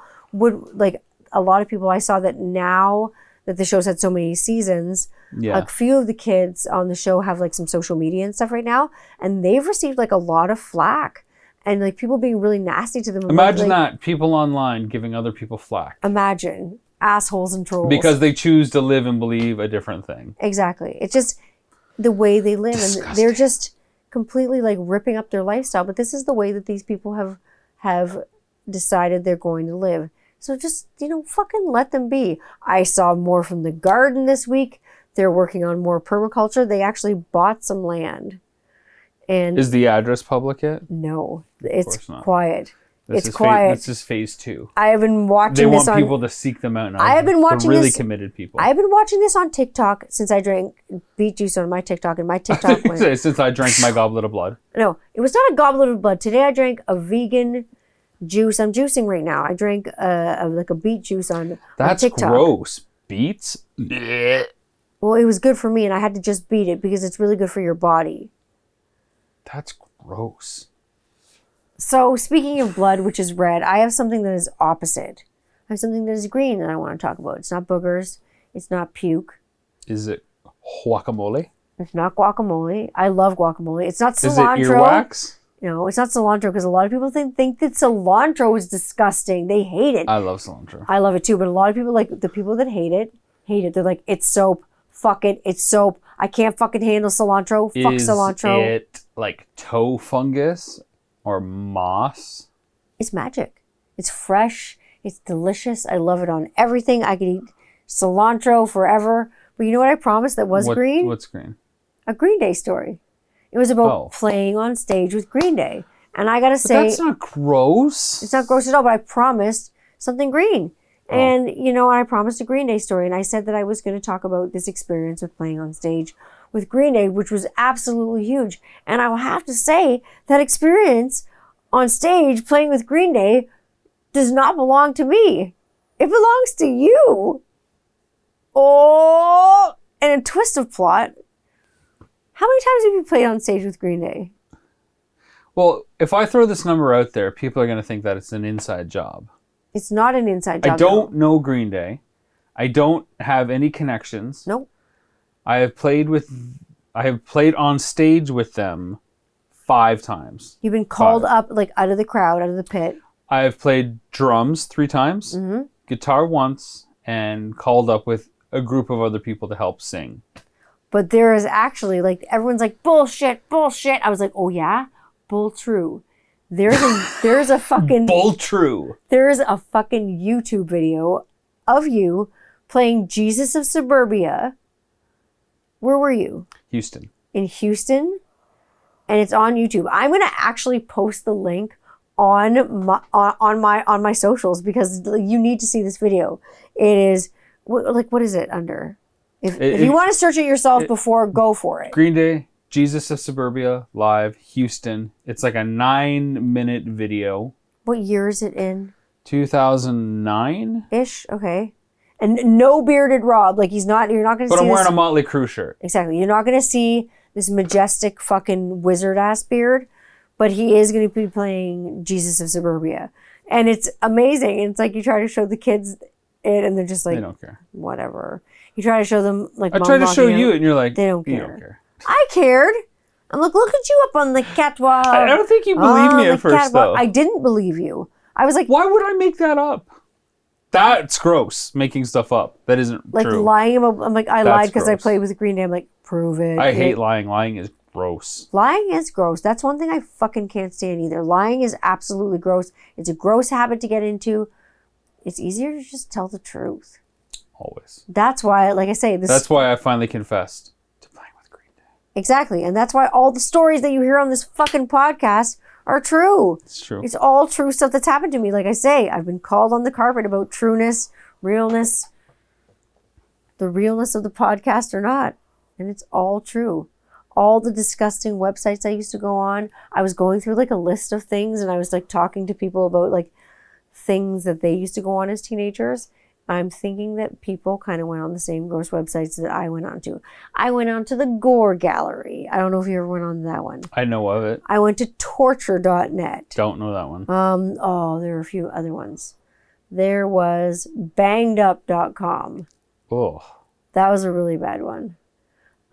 Speaker 1: I saw that now that the show's had so many seasons,
Speaker 2: Yeah.
Speaker 1: a few of the kids on the show have like some social media and stuff right now, and they've received like a lot of flack and like people being really nasty to them.
Speaker 2: Imagine
Speaker 1: like,
Speaker 2: that, people online giving other people flack.
Speaker 1: Imagine assholes and trolls.
Speaker 2: Because they choose to live and believe a different thing.
Speaker 1: Exactly. It's just the way they live.
Speaker 2: Disgusting.
Speaker 1: And they're just completely like ripping up their lifestyle. But this is the way that these people have decided they're going to live. So just, you know, fucking let them be. I saw more from the garden this week. They're working on more permaculture. They actually bought some land. And
Speaker 2: Is the address public yet?
Speaker 1: no, it's
Speaker 2: course not.
Speaker 1: quiet.
Speaker 2: This
Speaker 1: It's
Speaker 2: is
Speaker 1: quiet.
Speaker 2: This is phase 2.
Speaker 1: I have been
Speaker 2: They
Speaker 1: watching
Speaker 2: want
Speaker 1: this on...
Speaker 2: people to seek them out now.
Speaker 1: I have been watching
Speaker 2: the really
Speaker 1: this-
Speaker 2: committed people.
Speaker 1: I've been watching this on TikTok since I drank beet juice on my TikTok, and my TikTok went...
Speaker 2: Since I drank my goblet of blood.
Speaker 1: No, it was not a goblet of blood. Today I drank a vegan juice. I'm juicing right now. I drank like a beet juice on
Speaker 2: That's
Speaker 1: TikTok.
Speaker 2: gross. Beets? Blech.
Speaker 1: Well, it was good for me, and I had to just beat it because it's really good for your body.
Speaker 2: That's gross.
Speaker 1: So speaking of blood, which is red, I have something that is opposite. I have something that is green that I want to talk about. It's not boogers. It's not puke.
Speaker 2: Is it guacamole?
Speaker 1: It's not guacamole. I love guacamole. It's not
Speaker 2: Is it
Speaker 1: cilantro.
Speaker 2: earwax?
Speaker 1: No, it's not cilantro because a lot of people think that cilantro is disgusting. They hate it.
Speaker 2: I love cilantro.
Speaker 1: I love it too, but a lot of people, like the people that hate it. They're like, it's soap. Fuck it. It's soap. I can't fucking handle cilantro. Fuck cilantro.
Speaker 2: Is it like toe fungus or moss?
Speaker 1: It's magic. It's fresh. It's delicious. I love it on everything. I could eat cilantro forever. But you know what I promised that was green?
Speaker 2: What's green?
Speaker 1: A Green Day story. It was about playing on stage with Green Day. And I gotta say...
Speaker 2: that's not gross.
Speaker 1: It's not gross at all, but I promised something green. And, you know, I promised a Green Day story. And I said that I was going to talk about this experience with playing on stage with Green Day, which was absolutely huge. And I will have to say that experience on stage playing with Green Day does not belong to me. It belongs to you. Oh, and a twist of plot. How many times have you played on stage with Green Day?
Speaker 2: Well, if I throw this number out there, people are going to think that it's an inside job.
Speaker 1: It's not an inside job.
Speaker 2: I don't know Green Day. I don't have any connections.
Speaker 1: Nope.
Speaker 2: I have played on stage with them 5 times.
Speaker 1: You've been called up like out of the crowd, out of the pit.
Speaker 2: I have played drums 3 times, guitar once, and called up with a group of other people to help sing.
Speaker 1: But there is actually like, everyone's like, bullshit, bullshit. I was like, oh yeah? Bull true. There's a fucking...
Speaker 2: Bull true.
Speaker 1: There's a fucking YouTube video of you playing Jesus of Suburbia. Where were you?
Speaker 2: Houston.
Speaker 1: In Houston? And it's on YouTube. I'm going to actually post the link on my socials because you need to see this video. It is, what is it under? If you want to search it yourself before, go for it.
Speaker 2: Green Day, Jesus of Suburbia, live, Houston. It's like a 9-minute video.
Speaker 1: What year is it in?
Speaker 2: 2009-ish.
Speaker 1: Okay. And no bearded Rob. Like you're not going to see
Speaker 2: But I'm wearing a Motley Crue shirt.
Speaker 1: Exactly. You're not going to see this majestic fucking wizard ass beard, but he is going to be playing Jesus of Suburbia. And it's amazing. It's like you try to show the kids it and they're just like,
Speaker 2: they don't care.
Speaker 1: Whatever. You try to show them like,
Speaker 2: I try to show you and you're like,
Speaker 1: they don't care.
Speaker 2: You don't care.
Speaker 1: I cared. I'm like, look at you up on the catwalk.
Speaker 2: I don't think you believed me at first, though.
Speaker 1: I didn't believe you. I was like,
Speaker 2: why would I make that up? That's gross, making stuff up. That isn't
Speaker 1: like
Speaker 2: true.
Speaker 1: Lying about, I'm like, I lied because I played with Green Day. I'm like, prove it.
Speaker 2: I hate lying. Lying is gross.
Speaker 1: Lying is gross. That's one thing I fucking can't stand either. Lying is absolutely gross. It's a gross habit to get into. It's easier to just tell the truth.
Speaker 2: Always.
Speaker 1: That's why, like I say,
Speaker 2: that's why I finally confessed to playing with Green Day.
Speaker 1: Exactly. And that's why all the stories that you hear on this fucking podcast are true.
Speaker 2: It's true.
Speaker 1: It's all true stuff that's happened to me. Like I say, I've been called on the carpet about trueness, realness, the realness of the podcast or not. And it's all true. All the disgusting websites I used to go on, I was going through like a list of things and I was like talking to people about like things that they used to go on as teenagers. I'm thinking that people kind of went on the same gross websites that I went on to. I went on to the Gore Gallery. I don't know if you ever went on that one.
Speaker 2: I know of it.
Speaker 1: I went to torture.net.
Speaker 2: Don't know that one.
Speaker 1: There were a few other ones. There was bangedup.com.
Speaker 2: Oh.
Speaker 1: That was a really bad one.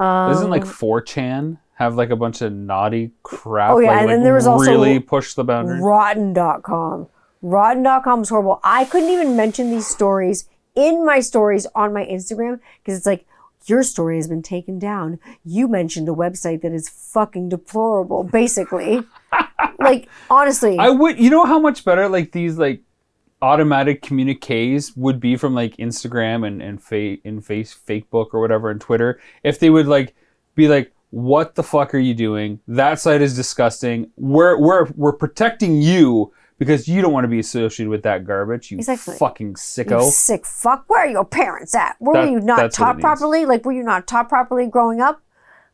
Speaker 2: Doesn't like 4chan have like a bunch of naughty crap?
Speaker 1: Oh yeah,
Speaker 2: like,
Speaker 1: and then there was also
Speaker 2: really push the boundary.
Speaker 1: Rotten.com. Rotten.com is horrible. I couldn't even mention these stories in my stories on my Instagram because it's like, your story has been taken down. You mentioned a website that is fucking deplorable, basically. Like, honestly.
Speaker 2: I would, you know how much better like these like automatic communiques would be from like Instagram and Facebook or whatever and Twitter if they would like be like, what the fuck are you doing? That site is disgusting. We're protecting you because you don't want to be associated with that garbage, you fucking sicko.
Speaker 1: You sick fuck. Where are your parents at? Were you not taught properly? Like, were you not taught properly growing up?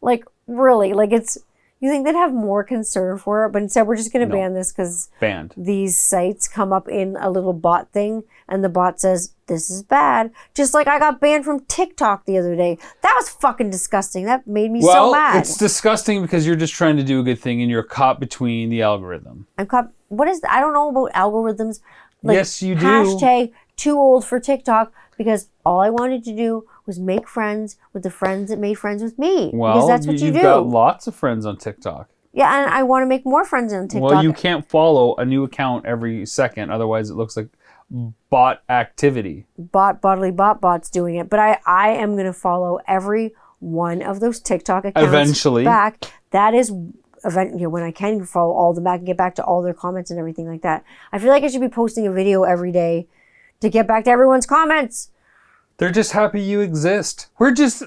Speaker 1: Like, really? Like, it's... You think they'd have more concern for it, but instead we're just going to ban this because these sites come up in a little bot thing and the bot says, this is bad. Just like I got banned from TikTok the other day. That was fucking disgusting. That made me so mad.
Speaker 2: It's disgusting because you're just trying to do a good thing and you're caught between the algorithm.
Speaker 1: I'm caught. What is that? I don't know about algorithms. Like,
Speaker 2: yes, you do.
Speaker 1: Hashtag too old for TikTok because all I wanted to do was make friends with the friends that made friends with me.
Speaker 2: Well,
Speaker 1: because that's what you do.
Speaker 2: You've got lots of friends on TikTok.
Speaker 1: Yeah, and I want to make more friends on TikTok.
Speaker 2: Well, you can't follow a new account every second. Otherwise, it looks like bot activity.
Speaker 1: Bodily bots doing it. But I am going to follow every one of those TikTok accounts
Speaker 2: Eventually.
Speaker 1: back. That is when I can follow all of them back and get back to all their comments and everything like that. I feel like I should be posting a video every day to get back to everyone's comments.
Speaker 2: They're just happy you exist. We're just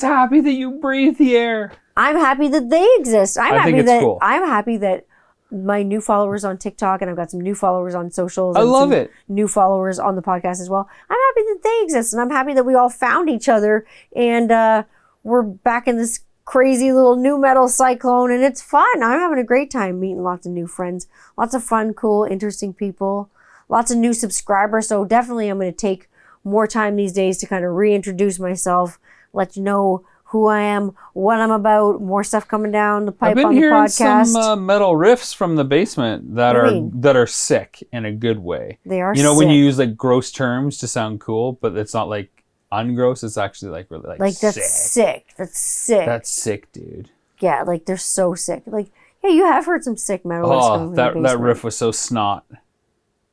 Speaker 2: happy that you breathe the air.
Speaker 1: I'm happy that they exist.
Speaker 2: I think it's cool.
Speaker 1: I'm happy that my new followers on TikTok, and I've got some new followers on socials.
Speaker 2: I
Speaker 1: and
Speaker 2: love
Speaker 1: some
Speaker 2: it.
Speaker 1: New followers on the podcast as well. I'm happy that they exist, and I'm happy that we all found each other, and we're back in this crazy little new metal cyclone, and it's fun. I'm having a great time meeting lots of new friends, lots of fun, cool, interesting people, lots of new subscribers. So definitely I'm going to take more time these days to kind of reintroduce myself, let you know who I am, what I'm about, more stuff coming down the pipe on the podcast.
Speaker 2: I've been hearing some metal riffs from the basement that are sick in a good way.
Speaker 1: They are.
Speaker 2: You know, when you use like gross terms to sound cool, but it's not like ungross. It's actually like really like sick.
Speaker 1: That's sick. That's sick.
Speaker 2: That's sick, dude.
Speaker 1: Yeah, like they're so sick. Like, yeah, you have heard some sick metal.
Speaker 2: Oh, that riff was so snot.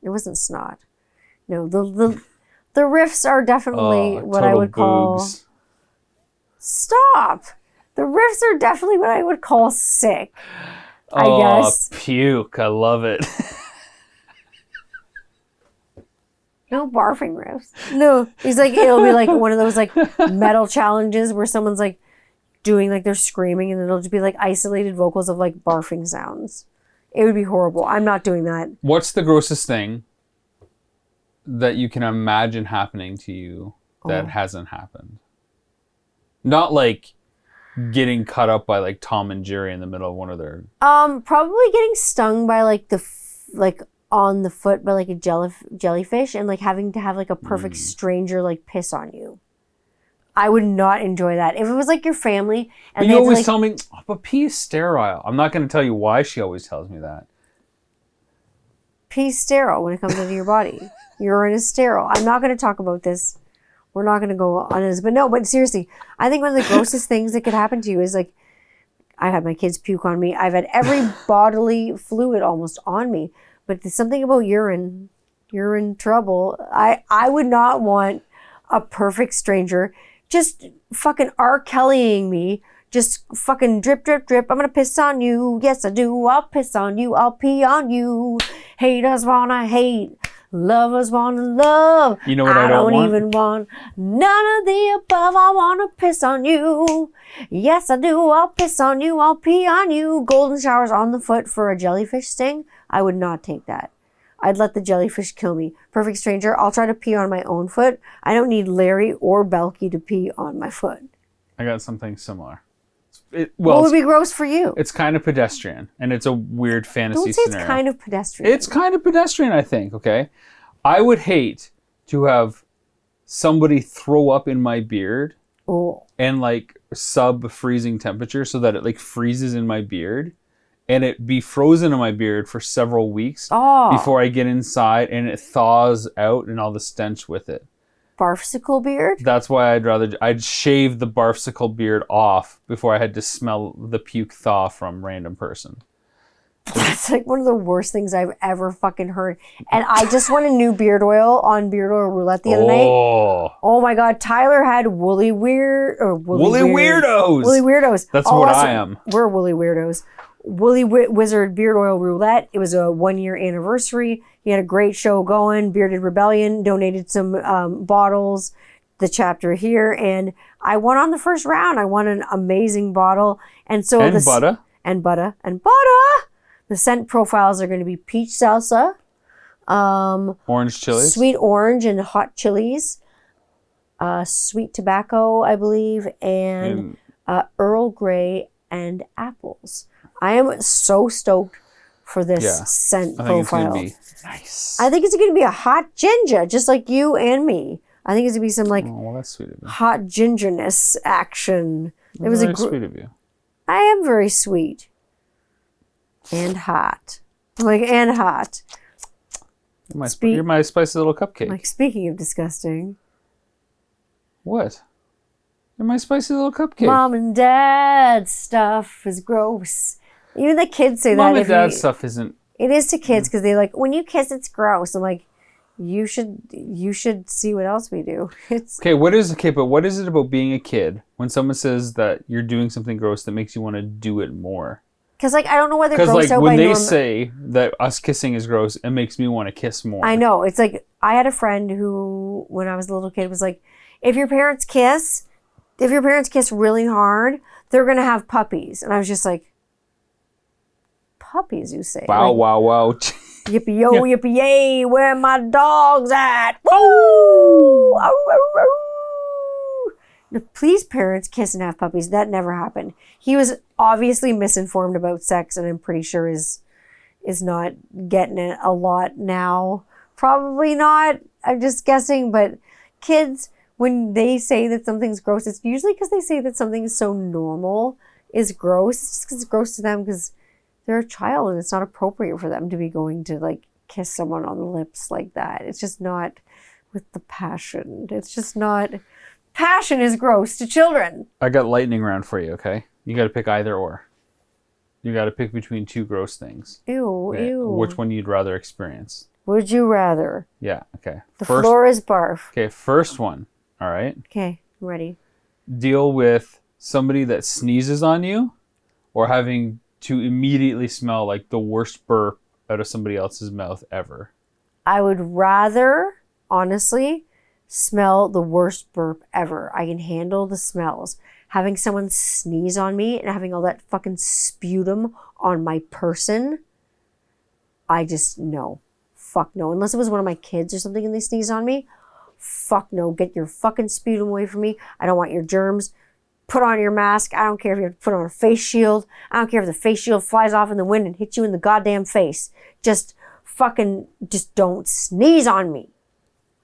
Speaker 1: It wasn't snot. No, the riffs are definitely what I would call.
Speaker 2: Boogs.
Speaker 1: Stop. The riffs are definitely what I would call sick. I guess.
Speaker 2: Puke. I love it.
Speaker 1: No barfing riffs. No. He's like, it'll be like one of those like metal challenges where someone's like doing like they're screaming and it'll just be like isolated vocals of like barfing sounds. It would be horrible. I'm not doing that.
Speaker 2: What's the grossest thing that you can imagine happening to you that hasn't happened? Not like getting cut up by like Tom and Jerry in the middle of one of their...
Speaker 1: Probably getting stung by like on the foot by like a jellyfish and like having to have like a perfect stranger like piss on you. I would not enjoy that. If it was like your family and
Speaker 2: but you always tell me, oh, but pee is sterile. I'm not going to tell you why she always tells me that.
Speaker 1: Pee's sterile when it comes into your body. Urine is sterile. I'm not going to talk about this. We're not going to go on this. But seriously, I think one of the grossest things that could happen to you is like, I've had my kids puke on me. I've had every bodily fluid almost on me. But there's something about urine trouble. I would not want a perfect stranger just fucking R. Kellying me. Just fucking drip, drip, drip. I'm going to piss on you. Yes, I do. I'll piss on you. I'll pee on you. Haters wanna hate. Lovers wanna love.
Speaker 2: You know what I don't want?
Speaker 1: Even want none of the above. I wanna piss on you. Yes, I do. I'll piss on you. I'll pee on you. Golden showers on the foot for a jellyfish sting. I would not take that. I'd let the jellyfish kill me. Perfect stranger. I'll try to pee on my own foot. I don't need Larry or Belky to pee on my foot.
Speaker 2: I got something similar.
Speaker 1: What would be gross for you?
Speaker 2: It's kind of pedestrian, and it's a weird fantasy scenario.
Speaker 1: Don't say it's kind of pedestrian.
Speaker 2: It's kind of pedestrian, I think, okay? I would hate to have somebody throw up in my beard and, like, sub-freezing temperature so that it, like, freezes in my beard, and it be frozen in my beard for several weeks before I get inside, and it thaws out and all the stench with it.
Speaker 1: Barfsicle beard?
Speaker 2: That's why I'd shave the barfsicle beard off before I had to smell the puke thaw from random person.
Speaker 1: That's like one of the worst things I've ever fucking heard. And I just won a new beard oil on Beard Oil Roulette the other night. Oh my God. Tyler had woolly weirdos. Woolly weirdos.
Speaker 2: That's what I am.
Speaker 1: We're woolly weirdos. Woolly Wizard Beard Oil Roulette. It was a 1-year anniversary. He had a great show going. Bearded Rebellion donated some bottles, the chapter here, and I won on the first round. I won an amazing bottle. And so butter. The scent profiles are going to be peach salsa,
Speaker 2: orange chilies,
Speaker 1: sweet orange and hot chilies, sweet tobacco, I believe, and Earl Grey and apples. I am so stoked for this scent profile.
Speaker 2: It's gonna be nice.
Speaker 1: I think it's going to be a hot ginger, just like you and me. I think it's going to be some like
Speaker 2: that's sweet of you.
Speaker 1: Hot gingerness action.
Speaker 2: It was very sweet of you.
Speaker 1: I am very sweet and hot. And hot.
Speaker 2: You're my spicy little cupcake.
Speaker 1: Like, speaking of disgusting.
Speaker 2: What? You're my spicy little cupcake.
Speaker 1: Mom and Dad stuff is gross. Even the kids say that.
Speaker 2: Mom and Dad stuff isn't.
Speaker 1: It is to kids because they like, when you kiss, it's gross. I'm like, You should see what else we do. It's
Speaker 2: but what is it about being a kid when someone says that you're doing something gross that makes you want to do it more?
Speaker 1: because like I don't know whether
Speaker 2: Because
Speaker 1: gross
Speaker 2: like
Speaker 1: out
Speaker 2: when
Speaker 1: by
Speaker 2: they
Speaker 1: norm-
Speaker 2: say that us kissing is gross, it makes me want to kiss more.
Speaker 1: I know. It's like I had a friend who, when I was a little kid, was like, if your parents kiss really hard, they're gonna have puppies. And I was just like, puppies, you say?
Speaker 2: Wow,
Speaker 1: Like,
Speaker 2: wow, wow.
Speaker 1: yippee yo, yippee yay, where my dogs at? Woo! Ow, ow, ow. No, please, parents kiss and have puppies. That never happened. He was obviously misinformed about sex, and I'm pretty sure is not getting it a lot now. Probably not. I'm just guessing. But kids, when they say that something's gross, it's usually because they say that something is so normal is gross. It's just because it's gross to them because they're a child and it's not appropriate for them to be going to like kiss someone on the lips like that. It's just not with the passion. It's just not. Passion is gross to children.
Speaker 2: I got lightning round for you, okay? You got to pick either or. You got to pick between two gross things.
Speaker 1: Ew,
Speaker 2: Okay?
Speaker 1: ew.
Speaker 2: Which one you'd rather experience?
Speaker 1: Would you rather?
Speaker 2: Yeah, okay.
Speaker 1: The floor is barf.
Speaker 2: Okay, first one, all right?
Speaker 1: Okay, I'm ready.
Speaker 2: Deal with somebody that sneezes on you or having to immediately smell like the worst burp out of somebody else's mouth ever.
Speaker 1: I would rather, honestly, smell the worst burp ever. I can handle the smells. Having someone sneeze on me and having all that fucking sputum on my person, I just, no. Fuck no. Unless it was one of my kids or something and they sneeze on me, fuck no. Get your fucking sputum away from me. I don't want your germs. Put on your mask. I don't care if you have to put on a face shield. I don't care if the face shield flies off in the wind and hits you in the goddamn face. Just don't sneeze on me.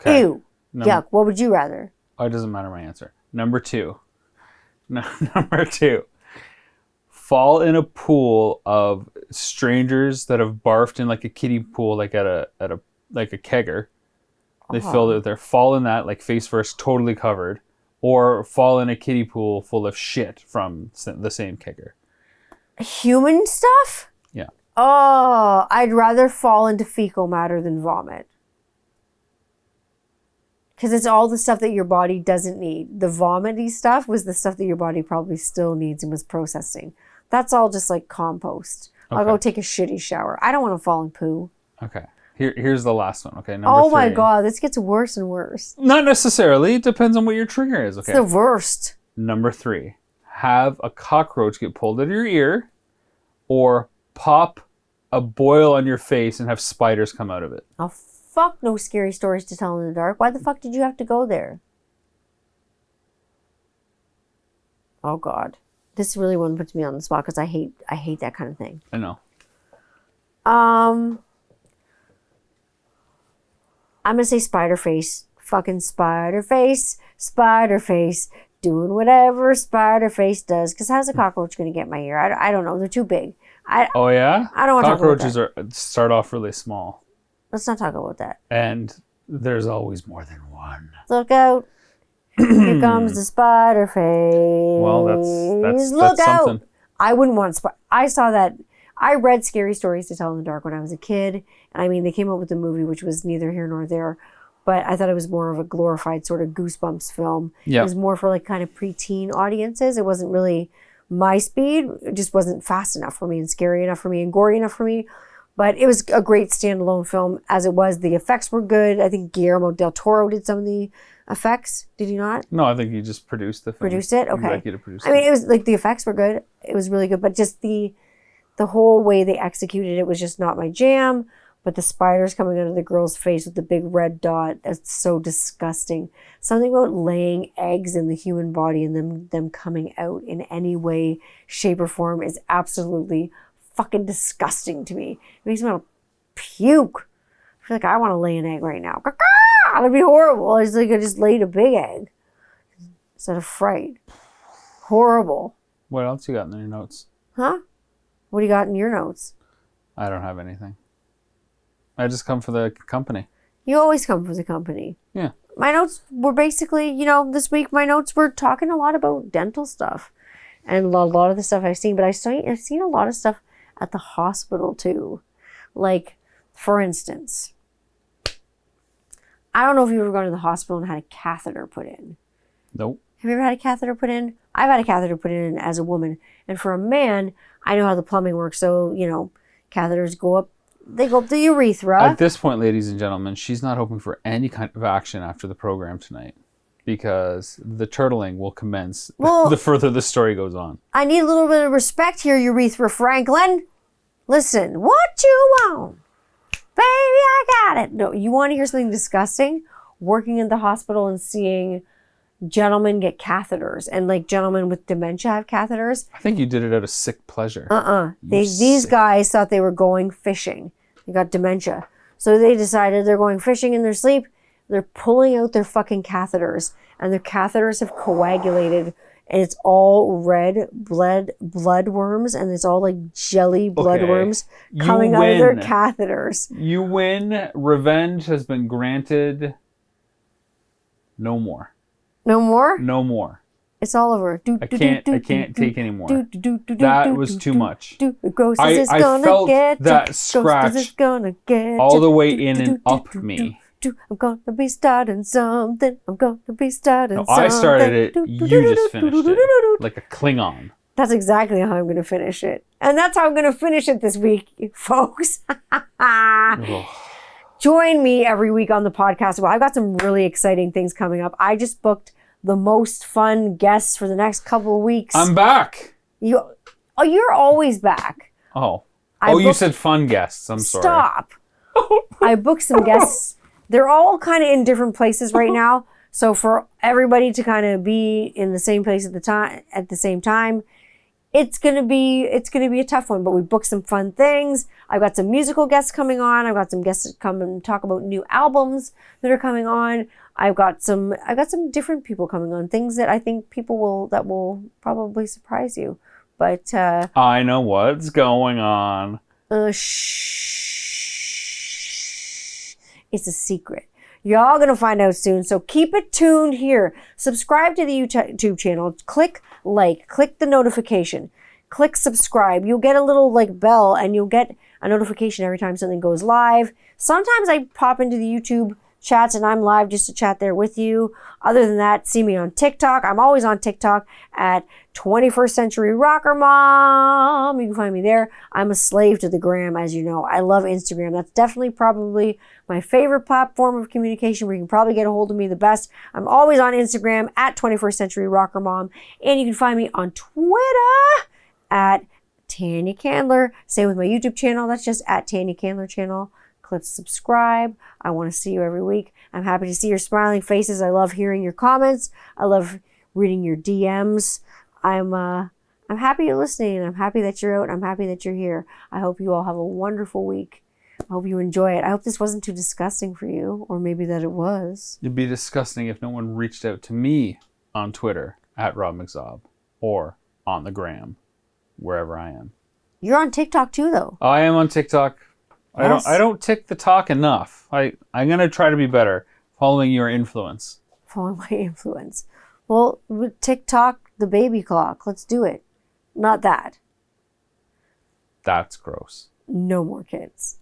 Speaker 2: Okay.
Speaker 1: Ew. Yuck. What would you rather?
Speaker 2: Oh, it doesn't matter my answer. Number two. Number two. Fall in a pool of strangers that have barfed in like a kiddie pool, like at a like a kegger. They filled it with their fall in that, like face first, totally covered. Or fall in a kiddie pool full of shit from the same kegger.
Speaker 1: Human stuff?
Speaker 2: Yeah.
Speaker 1: Oh, I'd rather fall into fecal matter than vomit. Because it's all the stuff that your body doesn't need. The vomity stuff was the stuff that your body probably still needs and was processing. That's all just like compost. Okay. I'll go take a shitty shower. I don't want to fall in poo.
Speaker 2: Okay. Here's the last one. Okay. Number
Speaker 1: oh
Speaker 2: three.
Speaker 1: My God. This gets worse and worse.
Speaker 2: Not necessarily. It depends on what your trigger is. Okay.
Speaker 1: It's the worst.
Speaker 2: Number three. Have a cockroach get pulled out of your ear or pop a boil on your face and have spiders come out of it.
Speaker 1: Oh, fuck no scary stories to tell in the dark. Why the fuck did you have to go there? Oh God. This really one puts me on the spot because I hate that kind of thing.
Speaker 2: I know.
Speaker 1: I'm gonna say spider face. Fucking spider face. Spider face. Doing whatever spider face does. Because how's a cockroach gonna get in my ear? I don't know. They're too big.
Speaker 2: Oh yeah?
Speaker 1: I don't want to talk about
Speaker 2: Cockroaches start off really small.
Speaker 1: Let's not talk about that.
Speaker 2: And there's always more than one.
Speaker 1: Look out. Here comes the spider face.
Speaker 2: Well, that's
Speaker 1: Look out.
Speaker 2: something.
Speaker 1: I wouldn't want I saw that. I read Scary Stories to Tell in the Dark when I was a kid. And I mean, they came up with the movie, which was neither here nor there. But I thought it was more of a glorified sort of Goosebumps film.
Speaker 2: Yeah.
Speaker 1: It was more for like kind of preteen audiences. It wasn't really my speed. It just wasn't fast enough for me and scary enough for me and gory enough for me. But it was a great standalone film as it was. The effects were good. I think Guillermo del Toro did some of the effects. Did he not?
Speaker 2: No, I think he just produced the film.
Speaker 1: Produced it? Okay.
Speaker 2: Executive produced
Speaker 1: I mean, it was like the effects were good. It was really good. But just the whole way they executed it was just not my jam. But the spiders coming out of the girl's face with the big red dot, that's so disgusting. Something about laying eggs in the human body and them coming out in any way, shape, or form is absolutely fucking disgusting to me. It makes me want to puke. I feel like I want to lay an egg right now. That'd be horrible. It's like I just laid a big egg instead of fright. Horrible.
Speaker 2: What else you got in your notes?
Speaker 1: Huh? What do you got in your notes?
Speaker 2: I don't have anything. I just come for the company.
Speaker 1: You always come for the company.
Speaker 2: Yeah.
Speaker 1: My notes were basically, this week my notes were talking a lot about dental stuff and a lot of the stuff I've seen. But I've seen a lot of stuff at the hospital too. Like, for instance, I don't know if you've ever gone to the hospital and had a catheter put in.
Speaker 2: Nope.
Speaker 1: Have you ever had a catheter put in? I've had a catheter put in as a woman. And for a man, I know how the plumbing works. So, catheters go up. They go up the urethra.
Speaker 2: At this point, ladies and gentlemen, she's not hoping for any kind of action after the program tonight because the turtling will commence the further the story goes on.
Speaker 1: I need a little bit of respect here, Urethra Franklin. Listen, what you want? Baby, I got it. No, you want to hear something disgusting? Working in the hospital and seeing gentlemen get catheters and like gentlemen with dementia have catheters.
Speaker 2: I think you did it out of sick pleasure.
Speaker 1: These guys thought they were going fishing. They got dementia. So they decided they're going fishing in their sleep. They're pulling out their fucking catheters and their catheters have coagulated and it's all red blood worms and it's all like jelly blood worms coming out of their catheters.
Speaker 2: You win. Revenge has been granted. No more.
Speaker 1: No more?
Speaker 2: No more.
Speaker 1: It's all over.
Speaker 2: I can't take any more. That was too much.
Speaker 1: Gross as it's gonna
Speaker 2: felt
Speaker 1: get.
Speaker 2: that scratch all the way in and up me.
Speaker 1: I'm gonna be starting something. I'm gonna be starting something.
Speaker 2: I started it. You just finished it. Like a Klingon.
Speaker 1: That's exactly how I'm gonna finish it. And that's how I'm gonna finish it this week, folks. Join me every week on the podcast. Well, I've got some really exciting things coming up. I just booked the most fun guests for the next couple of weeks.
Speaker 2: I'm back.
Speaker 1: You're always back.
Speaker 2: You said fun guests. I'm sorry.
Speaker 1: Stop. I booked some guests. They're all kind of in different places right now. So for everybody to kind of be in the same place at the same time, it's gonna be a tough one. But we booked some fun things. I've got some musical guests coming on. I've got some guests that come and talk about new albums that are coming on. I've got some different people coming on. Things that I think that will probably surprise you. But
Speaker 2: I know what's going on.
Speaker 1: Shh. It's a secret. Y'all gonna find out soon. So keep it tuned here. Subscribe to the YouTube channel. Click like. Click the notification. Click subscribe. You'll get a little like bell and you'll get a notification every time something goes live. Sometimes I pop into the YouTube chats and I'm live just to chat there with you. Other than that, see me on TikTok. I'm always on TikTok at 21st Century Rocker Mom. You can find me there. I'm a slave to the gram, as you know. I love Instagram. That's definitely probably my favorite platform of communication where you can probably get a hold of me the best. I'm always on Instagram at 21st Century Rocker Mom. And you can find me on Twitter at Tanya Candler. Same with my YouTube channel. That's just at Tanya Candler channel. Click subscribe. I want to see you every week. I'm happy to see your smiling faces. I love hearing your comments. I love reading your DMs. I'm happy you're listening. I'm happy that you're out. I'm happy that you're here. I hope you all have a wonderful week. I hope you enjoy it. I hope this wasn't too disgusting for you, or maybe that it was.
Speaker 2: It'd be disgusting if no one reached out to me on Twitter at Rob McZob or on the gram, wherever I am.
Speaker 1: You're on TikTok too, though.
Speaker 2: I am on TikTok. Yes. I don't tick the talk enough. I'm gonna try to be better, following your influence.
Speaker 1: Following my influence. Well, with TikTok, the baby clock. Let's do it. Not that.
Speaker 2: That's gross.
Speaker 1: No more kids.